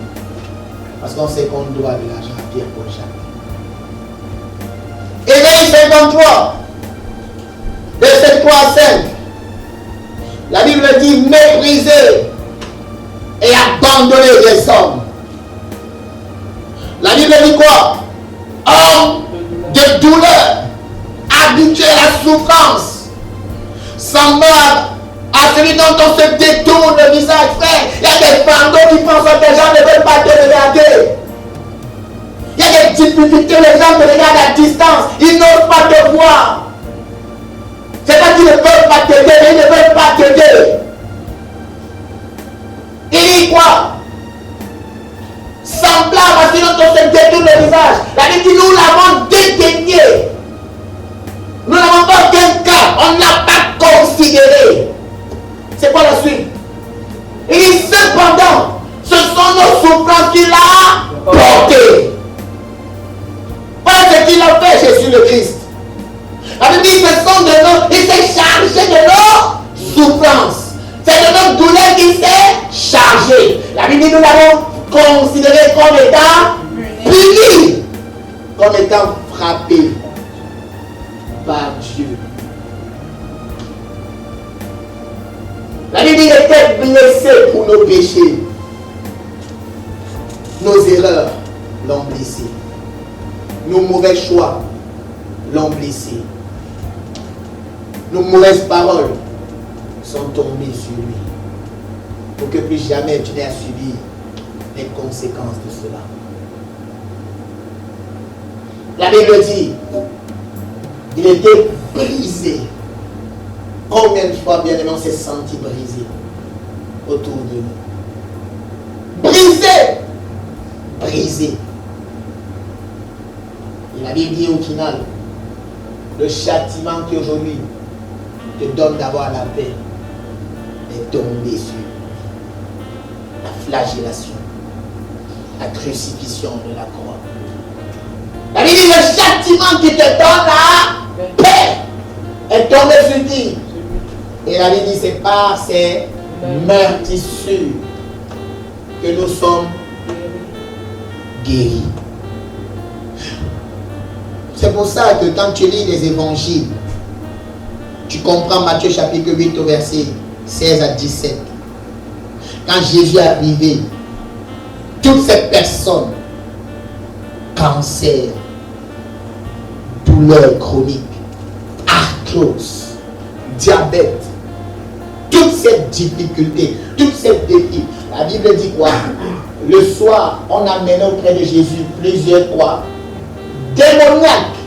Parce qu'on sait qu'on doit de l'argent à Pierre pour Jacques. Ésaïe 53, verset 3 à 5. La Bible dit mépriser et abandonner les hommes. La Bible dit quoi? Homme de douleur, habitué à la souffrance, semblable à celui dont on se détourne le visage, frère. Il y a des fardeaux qui pensent que les gens ne veulent pas te regarder. Il y a des difficultés, les gens te regardent à distance, ils n'osent pas te voir. C'est pas qu'ils ne veulent pas t'aider, mais ils ne veulent pas t'aider. Il dit quoi? Semblable à celui dont on se détourne le visage. La Bible dit nous l'avons dédaigné. Nous n'avons pas aucun cas, on n'a pas considéré. C'est quoi la suite? Il dit cependant, ce sont nos souffrances qu'il a portées. Voilà ce qu'il a fait Jésus le Christ. La Bible dit ce sont de nos, il s'est chargé de nos souffrances. C'est de notre douleur qu'il s'est chargé. La Bible dit nous l'avons considéré comme étant puni, comme étant frappé par Dieu. La Bible dit qu'il était blessé pour nos péchés. Nos erreurs l'ont blessé. Nos mauvais choix l'ont blessé. Nos mauvaises paroles sont tombées sur lui. Pour que plus jamais tu n'aies à subir les conséquences de cela. La Bible dit, il était brisé. Combien de fois, bien aimé, on s'est senti brisé autour de nous? Brisé! Brisé. Et la Bible dit au final, le châtiment qui aujourd'hui te donne d'avoir la paix est tombé sur la flagellation, la crucifixion de la croix. La Bible dit le châtiment qui te donne la paix est tombé sur qui? Et la Bible dit c'est par ces meurtrissures que nous sommes guéris. C'est pour ça que quand tu lis les évangiles, tu comprends Matthieu chapitre 8 au verset 16 à 17. Quand Jésus est arrivé, toutes ces personnes, cancer, douleur chronique, arthrose, diabète, toutes ces difficultés, toutes ces défis, la Bible dit quoi? Le soir, on amenait auprès de Jésus plusieurs quoi? Démoniaques.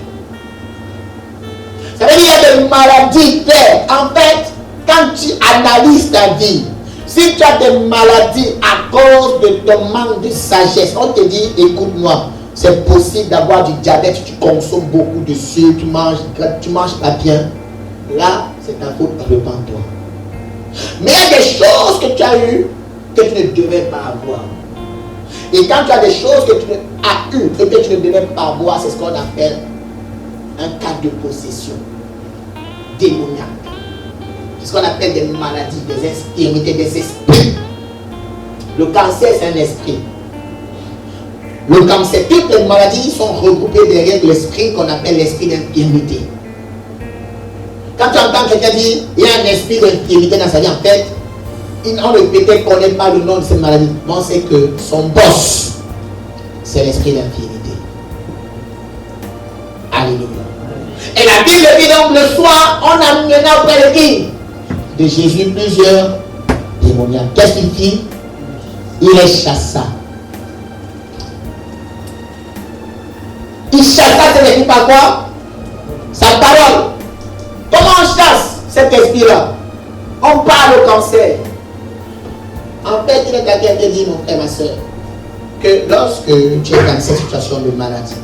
Ça veut dire qu'il y a des maladies, frère. En fait, quand tu analyses ta vie, si tu as des maladies à cause de ton manque de sagesse, on te dit, écoute-moi, c'est possible d'avoir du diabète, tu consommes beaucoup de sucre, tu manges pas bien. Là, c'est ta faute, repens-toi. Mais il y a des choses que tu as eues que tu ne devais pas avoir. Et quand tu as des choses que tu as eues et que tu ne devais pas avoir, c'est ce qu'on appelle un cas de possession démoniaque. C'est ce qu'on appelle des maladies, des infirmités, des esprits. Le cancer, c'est un esprit. Le cancer, toutes les maladies sont regroupées derrière l'esprit qu'on appelle l'esprit d'infirmité. Quand tu entends quelqu'un dire il y a un esprit d'infirmité dans sa vie, en fait, on ne connaît pas le nom de cette maladie. On sait que son boss, c'est l'esprit d'infirmité. Alléluia. Et la Bible dit donc le soir, on amena auprès de qui? de Jésus plusieurs démoniaques. Qu'est-ce qu'il fit? Il les chassa. Il chassa, ça ne dit pas quoi? Sa parole. Comment on chasse cet esprit-là? On parle au cancer. En fait, il est quelqu'un qui dit, mon frère, ma soeur, que lorsque tu es dans cette situation de maladie,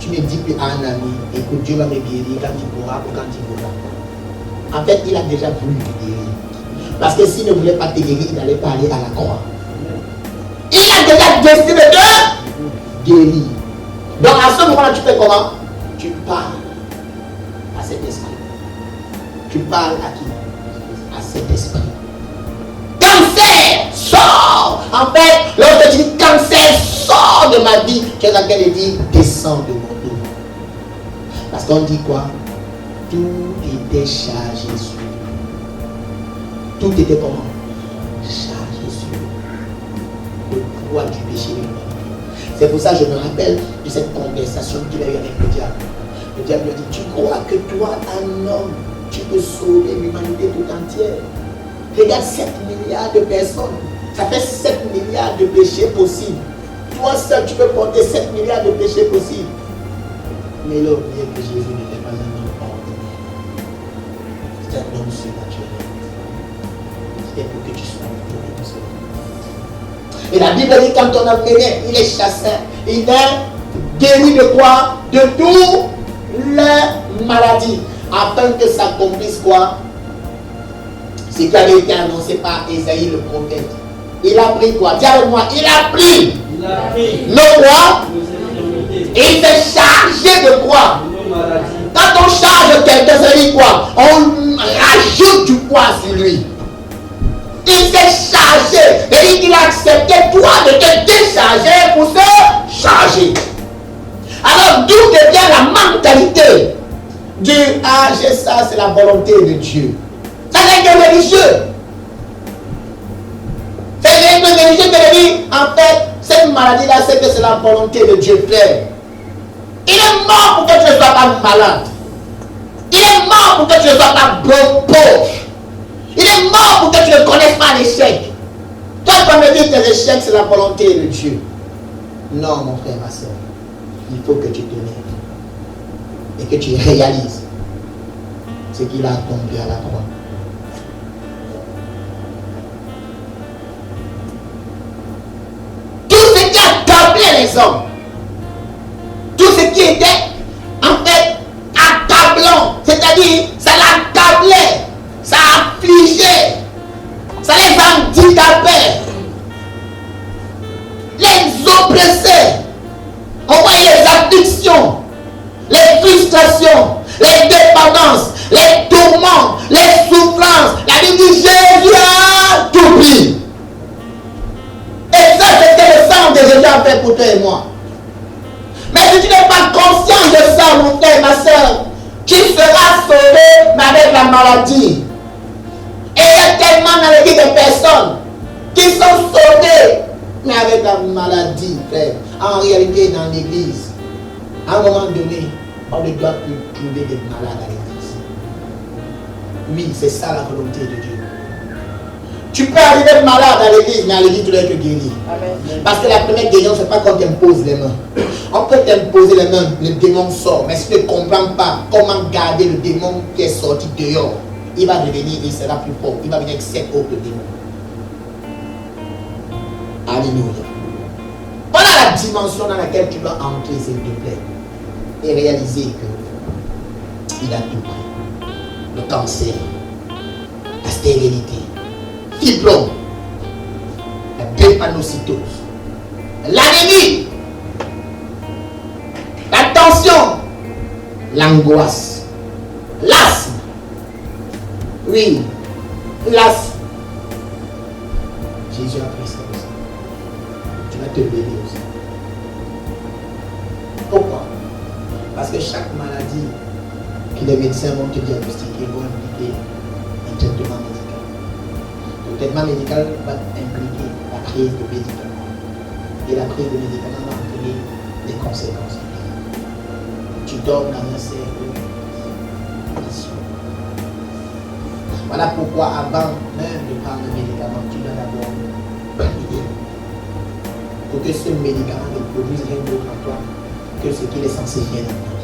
tu ne dis plus à un ami, écoute, Dieu va me guérir quand il pourra ou quand il voudra. En fait, il a déjà voulu te guérir. Parce que s'il ne voulait pas te guérir, il n'allait pas aller à la croix. Il a déjà décidé de guérir. Donc à ce moment-là, tu fais comment? Tu parles à cet esprit. Tu parles à qui? À cet esprit. Cancer, sors! En fait, lorsque tu dis cancer, sors de ma vie, tu es en train de dire descends de mon dos. Parce qu'on dit quoi? Tout était chargé sur lui. Tout était comment? Chargé sur lui. Le poids du péché de l'humanité. C'est pour ça que je me rappelle de cette conversation qu'il a eue avec le diable. Le diable lui a dit, tu crois que toi, un homme, tu peux sauver l'humanité tout entière? Regarde 7 milliards de personnes. Ça fait 7 milliards de péchés possibles. Toi seul, tu peux porter 7 milliards de péchés possibles. Mais il a oublié que Jésus n'était pas un homme ordinaire. C'est un homme surnaturel. C'était pour que tu sois victorieux de cela. Et la Bible dit quand on a venu, il est chassé. Il est guéri de quoi? De toutes les maladies. Afin que s'accomplisse quoi? Ce qui avait été annoncé par Ésaïe le prophète. Il a pris quoi? Dis avec moi, il a pris le quoi? Et il s'est chargé de quoi? Quand on charge quelqu'un, ça dit quoi? On rajoute du poids sur lui. Il s'est chargé. Et il a accepté toi de te décharger pour se charger. Alors d'où devient la mentalité du ah j'ai ça, c'est la volonté de Dieu. Ça n'est que religieux. C'est que religieux qui dit en fait cette maladie-là c'est que c'est la volonté de Dieu Père. Il est mort pour que tu ne sois pas malade. Il est mort pour que tu ne sois pas pauvre. Il est mort pour que tu ne connaisses pas l'échec. Toi, tu me dis que tes échecs, c'est la volonté de Dieu. Non, mon frère, ma soeur. Il faut que tu te lèves et que tu réalises ce qu'il a accompli à la croix. Tout ce qui accablait les hommes, tout ce qui était en fait accablant, c'est-à-dire ça l'accablait, ça affligeait, ça les handicapait, les oppressait. On voyait les afflictions, les frustrations, les dépendances, les tourments, les souffrances. La Bible dit Jésus a tout pris. Et ça, c'était le sang que Jésus a fait pour toi et moi. Mais si tu n'es pas conscient de ça, mon frère, ma soeur, tu seras sauvé, mais avec la maladie. Et il y a tellement dans l'église de personnes qui sont sauvées, mais avec la maladie, frère. En réalité, dans l'église, à un moment donné, on ne doit plus trouver des malades à l'église. Oui, c'est ça la volonté de Dieu. Tu peux arriver malade à l'église, mais à l'église, tu dois être guéri. Amen. Parce que la première guérison, ce n'est pas qu'on t'impose les mains. On peut t'imposer les mains, le démon sort. Mais si tu ne comprends pas comment garder le démon qui est sorti dehors, il va revenir et il sera plus fort. Il va venir avec 7 autres démons. Alléluia. Voilà la dimension dans laquelle tu dois entrer, s'il te plaît. Et réaliser que il a tout pris. Le cancer, la stérilité, fibrome, la drépanocytose, l'anémie, la tension, l'angoisse, l'asthme. Oui, l'asthme. Jésus a pris ça aussi. Tu vas te bénir aussi. Pourquoi? Parce que chaque maladie que les médecins vont te diagnostiquer vont impliquer un traitement médical. Le traitement médical va impliquer la prise de médicaments. Et la prise de médicaments va entraîner des conséquences. Tu dors dans un cercle vicieux. Voilà pourquoi avant même de prendre le médicament, tu dois d'abord prier pour que ce médicament ne produise rien d'autre en toi que ce qu'il est censé faire dans toi.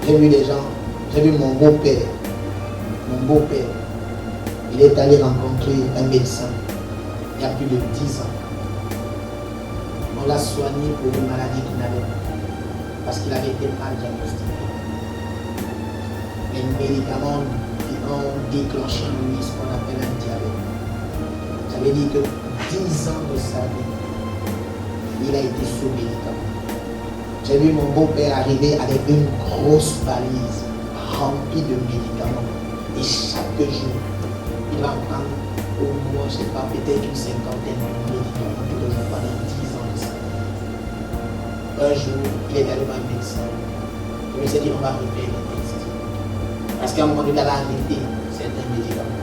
J'ai vu des gens, j'ai vu mon beau-père, il est allé rencontrer un médecin il y a plus de 10 ans. On l'a soigné pour une maladie qu'il n'avait pas, parce qu'il avait été mal diagnostiqué. Les médicaments ont déclenché en lui ce qu'on appelle un diabète. Ça veut dire que 10 ans de sa vie, il a été sous médicament. J'ai vu mon beau-père arriver avec une grosse valise remplie de médicaments. Et chaque jour, il va prendre au moins, je ne sais pas, peut-être une cinquantaine de médicaments tous les jours pendant 10 ans de sa vie. Un jour, il est allé voir un médecin. Il me s'est dit, on va refaire le test. Parce qu'à un moment donné, il avait arrêté certains médicaments.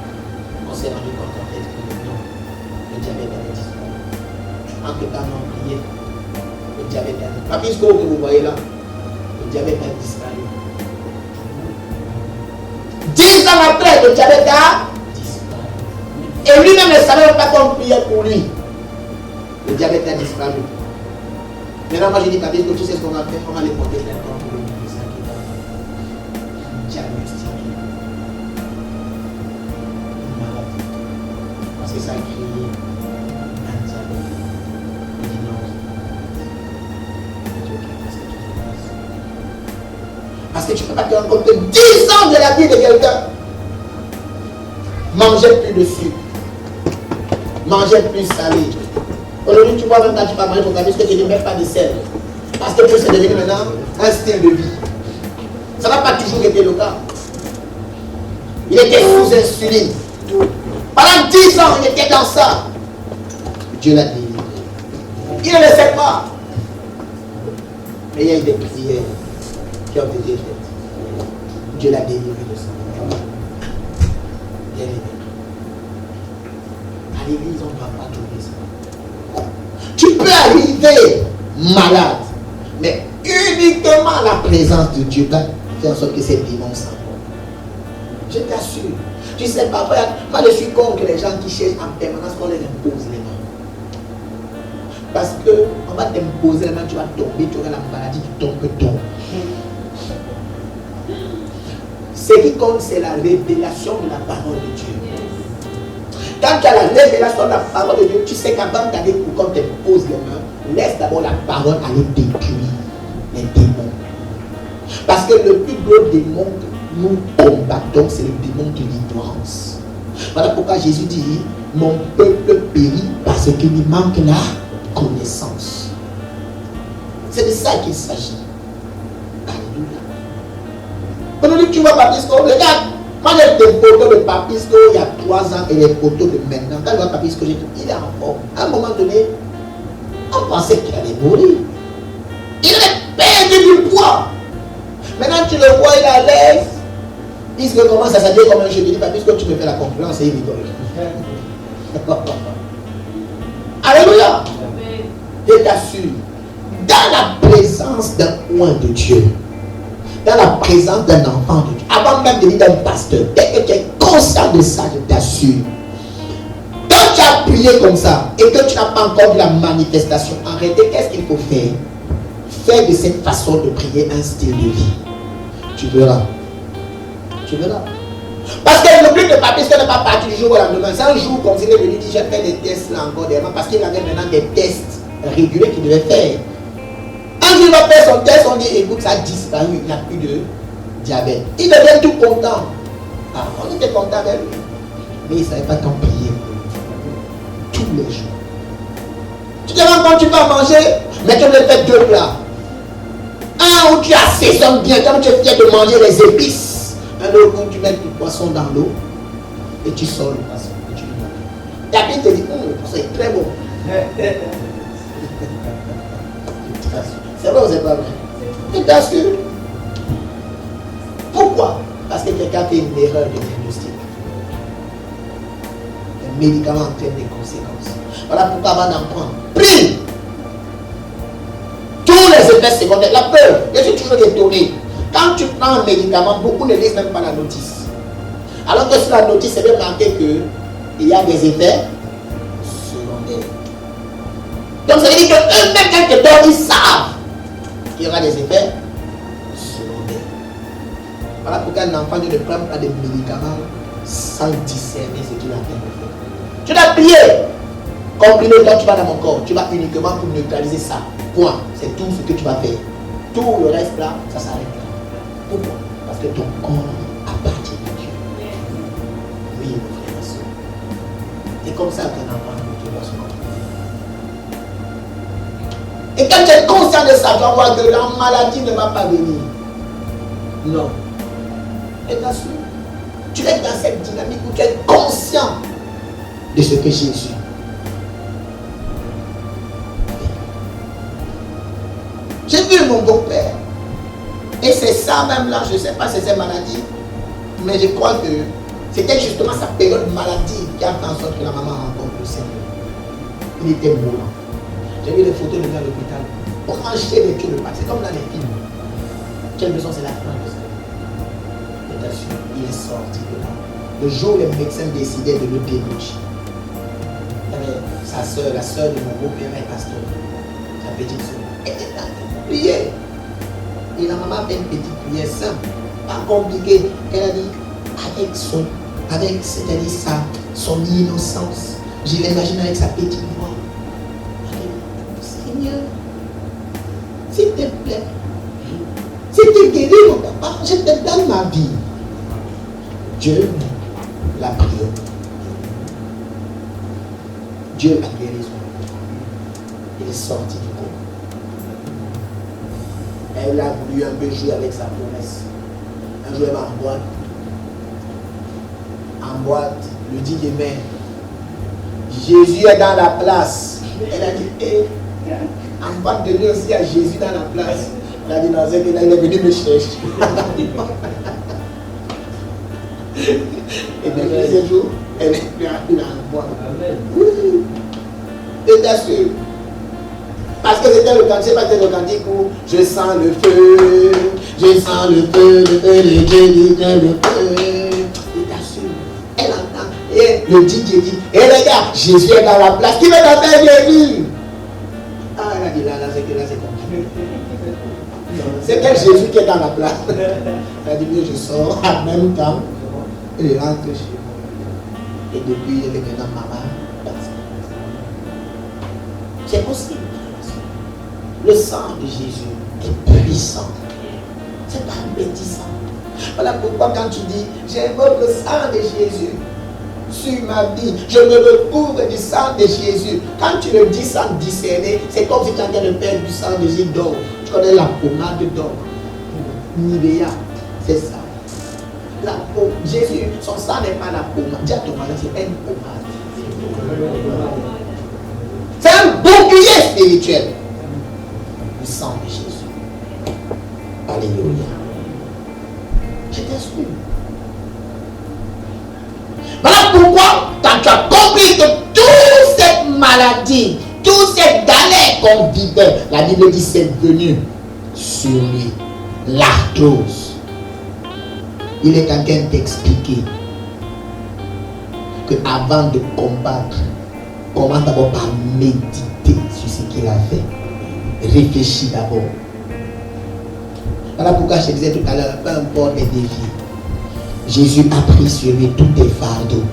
On s'est rendu compte en fait que non, le diabète avait disparu. En tout cas, on priait. Le diabète a disparu. Papy Sco que vous voyez là, le diabète a disparu. 10 ans après, le diabète a disparu. Et lui-même ne savait pas qu'on priait pour lui. Le diabète a disparu. Maintenant, moi je dis, Papy Sco, tu sais ce qu'on va faire? On va les porter maintenant pour le médecin qui va diagnostiquer une maladie. Parce que ça a créé un diabète. Il dit non. Parce que tu ne peux pas te rendre compte que 10 ans de la vie de quelqu'un, manger plus de sucre, manger plus salé. Aujourd'hui, tu vois, même quand tu vas manger ton café, que tu ne mets pas de sel. Parce que c'est devenu maintenant un style de vie. Ça n'a pas toujours été le cas. Il était sous insuline. Pendant 10 ans, il était dans ça. Dieu l'a délivré. Il ne le sait pas. Mais il y a eu des prières qui ont été faites. Dieu l'a délivré de ça. Bien aimé. À l'église, on ne doit pas trouver ça. Tu peux arriver malade, mais uniquement la présence de Dieu va faire en sorte que ces démons s'en vont. Je t'assure. Tu sais pas, moi je suis contre les gens qui cherchent en permanence qu'on les impose les mains. Parce qu'on va t'imposer les mains, tu vas tomber, tu auras la maladie, tu tombes. Ce qui compte, c'est la révélation de la parole de Dieu. Quand tu as la révélation de la parole de Dieu, tu sais qu'avant d'aller pour qu'on te pose les mains, laisse d'abord la parole aller détruire les démons. Parce que le plus gros démon que nous combattons, c'est le démon de l'ignorance. Voilà pourquoi Jésus dit, mon peuple périt parce qu'il lui manque la connaissance. C'est de ça qu'il s'agit. Alléluia. Aujourd'hui, tu vois Papisco, regarde. Moi j'ai des photos de Papisco il y a 3 ans et les photos de maintenant. Quand je vois Papisco, j'ai dit, il est en forme. À un moment donné, on pensait qu'il allait mourir. Il avait perdu du poids. Maintenant tu le vois, il est à l'aise. Il se commence à s'habiller comme un jeu. Je dis, Papisco, tu me fais la concurrence et il rigole. Alléluia. Je t'assure, dans la présence d'un oint de Dieu, dans la présence d'un enfant de Dieu, avant même de dire d'un pasteur, dès que tu es conscient de ça, je t'assure, quand tu as prié comme ça et que tu n'as pas encore vu la manifestation, en réalité, qu'est-ce qu'il faut faire? Faire de cette façon de prier un style de vie. Tu verras. Tu verras. Parce que le but de Papisco n'est pas parti du jour au lendemain. C'est un jour, comme il est venu dire, j'ai fait des tests là encore derrière, parce qu'il avait maintenant des tests réguliers qu'il devait faire. Quand il va faire son test, on dit, écoute, ça a disparu, il n'y a plus de diabète. Il devient tout content. Ah, on était content avec lui. Mais il ne savait pas quand prier. Tous les jours. Tu te rends compte, tu vas manger, mais tu me fais 2 plats. Un où tu assaisonnes bien, comme tu es fier de manger les épices. Un autre où tu mets du poisson dans l'eau et tu sors le poisson et tu le manges. Ta vie te dit, le poisson est très bon. C'est vrai ou c'est pas vrai? Je t'assure. Pourquoi? Parce que quelqu'un fait une erreur de diagnostic. Le médicament entraîne des conséquences. Voilà pourquoi avant d'en prendre, prie. Tous les effets secondaires, la peur. Je suis toujours étonné. Quand tu prends un médicament, beaucoup ne lisent même pas la notice. Alors que sur la notice, c'est bien marqué qu'il y a des effets secondaires. Donc ça veut dire qu'eux-mêmes, quelque temps, ils savent qu'il y aura des effets secondaires. Voilà pourquoi un enfant ne prend pas de médicaments sans discerner ce qu'il a fait. Tu dois prier. Comme le temps tu vas dans mon corps, tu vas uniquement pour neutraliser ça. Point. C'est tout ce que tu vas faire. Tout le reste là, ça s'arrête là. Pourquoi? Parce que ton corps appartient à Dieu. Oui, mon frère et soeur. C'est comme ça qu'un enfant ne doit se comporter. Et quand tu es conscient de ça, tu vas voir que la maladie ne va pas venir. Non. Et bien sûr, tu es dans cette dynamique où tu es conscient de ce que Jésus. J'ai vu mon beau-père. Et c'est ça même là, je ne sais pas si c'est maladie, mais je crois que c'était justement sa période maladie qui a fait en sorte que la maman rencontre le Seigneur. Il était mourant. J'ai vu les photos de lui à l'hôpital. Branché les queues de pattes. C'est comme dans les films. Quelle maison c'est la fin de ça? Et bien sûr, il est sorti de là. Le jour où les médecins décidaient de le débaucher, sa soeur, la soeur de mon beau-père est pasteur, sa petite soeur, était là pour prier. Et la maman fait une petite prière simple, pas compliquée. Elle a dit, c'est-à-dire son innocence, je l'imagine avec sa petite voix. Seigneur, s'il te plaît, si tu guéris mon papa, je te donne ma vie. Dieu l'a prié. Dieu a guéri son enfant. Il est sorti du corps. Elle a voulu un peu jouer avec sa promesse. Un jour, elle va en boîte. En boîte, le 10 mai. Jésus est dans la place. Elle a dit, en boîte de nuit aussi, il y a Jésus dans la place. Elle a dit, non, c'est que là, il est venu me chercher. Et depuis ce jour, elle est plus dans la boîte. Oui. Et bien sûr. Parce que c'était le cantique, pas le cantique où je sens le feu, le feu de Dieu, le feu. Et bien sûr, elle entend. Et le DJ dit, et les gars, Jésus est dans la place. Qui veut la faire Jésus? Ah, elle a dit là, c'est que là, c'est compliqué. C'est quel Jésus qui est dans la place? Elle a dit, je sors en même temps. Et il rentre chez moi. Et depuis, elle est maintenant maman. C'est possible. Le sang de Jésus est puissant. C'est pas bêtissant. Voilà pourquoi quand tu dis, j'invoque le sang de Jésus sur ma vie, je me recouvre du sang de Jésus. Quand tu le dis sans discerner, c'est comme si tu étais le père du sang de Jésus d'or. Tu connais la pommade d'or. Nivea, c'est ça. La pommade. Jésus, son sang n'est pas la pommade. Dis à ton mari, c'est pas une pommade. C'est un bouclier spirituel. Le sang de Jésus. Alléluia. Je t'assure. Voilà pourquoi, quand tu as compris que toute cette maladie, toute cette galère qu'on vivait, la Bible dit c'est venu sur lui. L'arthrose. Il est en train d'expliquer que avant de combattre, commence d'abord par méditer sur ce qu'il a fait. Réfléchis d'abord. Voilà pourquoi je te disais tout à l'heure, peu importe les défis, Jésus a pris sur lui tous tes fardeaux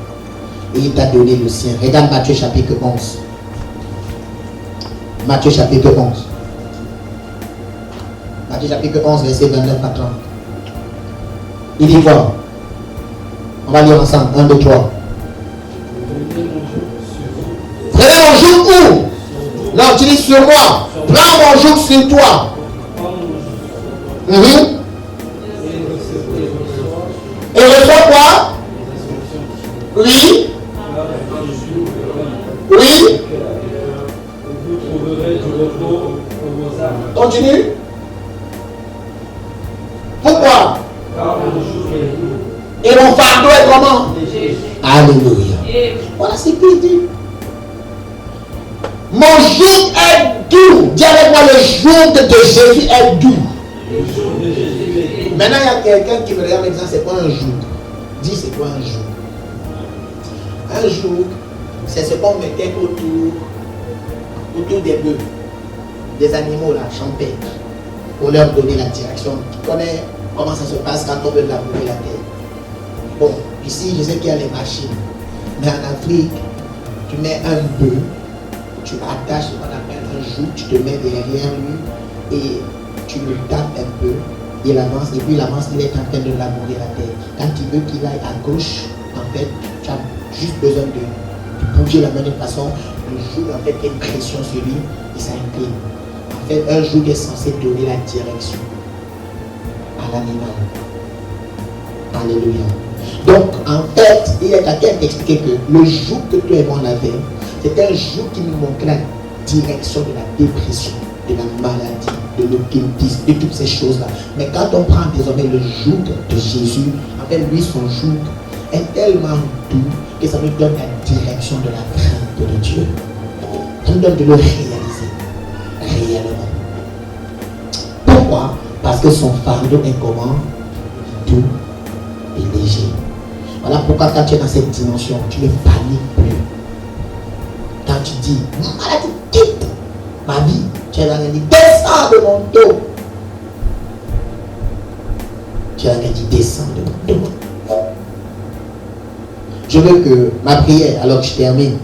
et il t'a donné le sien. Regarde Matthieu chapitre 11. Matthieu chapitre 11. Matthieu chapitre 11, verset 29 à 30. Il dit quoi? On va lire ensemble. 1, 2, 3. Prenez mon joug où? Non, tu dis sur moi. Prends mon joug sur toi. Et reçois quoi? Oui. Oui. Continue. Pourquoi? Et mon fardeau est comment? Alléluia. Voilà ce qu'il dit. Mon joug est doux. Dis avec moi, le joug de Jésus est doux. Maintenant, il y a quelqu'un qui me regarde en disant, c'est pas un joug. Dis, c'est quoi un joug? Un joug, c'est ce qu'on mettait autour des bœufs, des animaux là, champêtres, pour leur donner la direction. Tu connais comment ça se passe quand on veut labourer la terre? Bon, ici, je sais qu'il y a les machines, mais en Afrique, tu mets un bœuf, tu attaches ce qu'on appelle un joug, tu te mets derrière lui et tu le tapes un peu, il avance, et puis il avance, il est en train de labourer la terre. Quand tu veux qu'il aille à gauche, en fait, tu as juste besoin de bouger la main d'une façon, le joug en fait fait une pression sur lui et ça incline. En fait, un joug est censé donner la direction à l'animal. Alléluia. Donc, en fait, il y a quelqu'un qui expliquait que le joug que toi et moi on avait, c'était un joug qui nous montrait la direction de la dépression, de la maladie, de l'occultisme, de toutes ces choses-là. Mais quand on prend désormais le joug de Jésus, en fait, lui, son joug est tellement doux que ça nous donne la direction de la crainte de Dieu. Ça nous donne de le réaliser réellement. Pourquoi? Parce que son fardeau est comment? Doux et léger. Voilà pourquoi quand tu es dans cette dimension, tu ne paniques plus. Quand tu dis, maladie, quitte ma vie, tu es dans le dit, descends de mon dos. Tu es dans le dit, descends de mon dos. Je veux que ma prière, alors que je termine,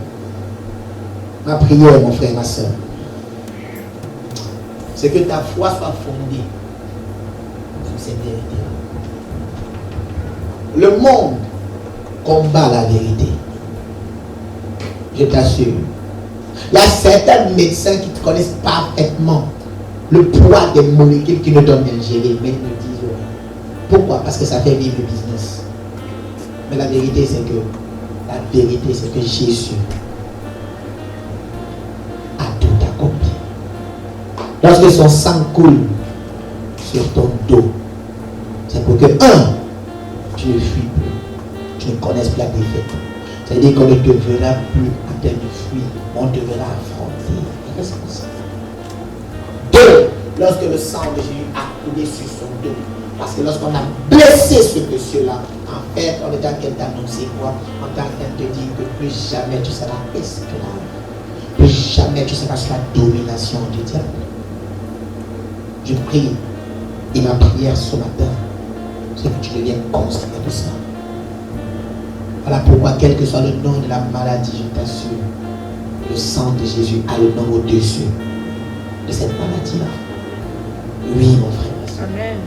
ma prière, mon frère, ma soeur, c'est que ta foi soit fondée sur cette vérité. Le monde combat la vérité. Je t'assure. Il y a certains médecins qui te connaissent parfaitement le poids des molécules qui nous donnent d'ingérer, mais ils me disent rien. Pourquoi? Parce que ça fait vivre le business. Mais la vérité, c'est que Jésus a tout accompli. Lorsque son sang coule sur ton dos, c'est pour que, tu ne fuis plus. Tu ne connaisses plus la défaite. C'est-à-dire qu'on ne te verra plus en train de fuir. On te verra affronter la responsabilité. 2. Lorsque le sang de Jésus a coulé sur son dos. Parce que lorsqu'on a blessé ce monsieur-là, en fait, on est en train d'annoncer quoi? On est en train de te dire que plus jamais tu seras esclave. Plus jamais tu seras sous la domination du diable. Je prie, et ma prière ce matin, c'est que tu deviennes conscient de ça. Voilà pourquoi, quel que soit le nom de la maladie, je t'assure, le sang de Jésus a le nom au-dessus de cette maladie-là. Oui, mon frère. Amen.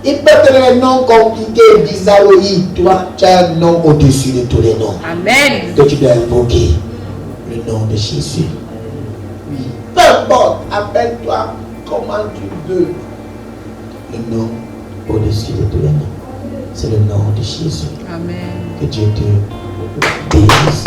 Il peut te donner un nom compliqué, bizarroïde. Toi, tu as un nom au-dessus de tous les noms. Amen. Que tu dois invoquer le nom de Jésus. Oui. Peu importe, appelle-toi comment tu veux. Le nom au-dessus de tous les noms. C'est le nom de Jésus. Amen. Que Dieu te bénisse.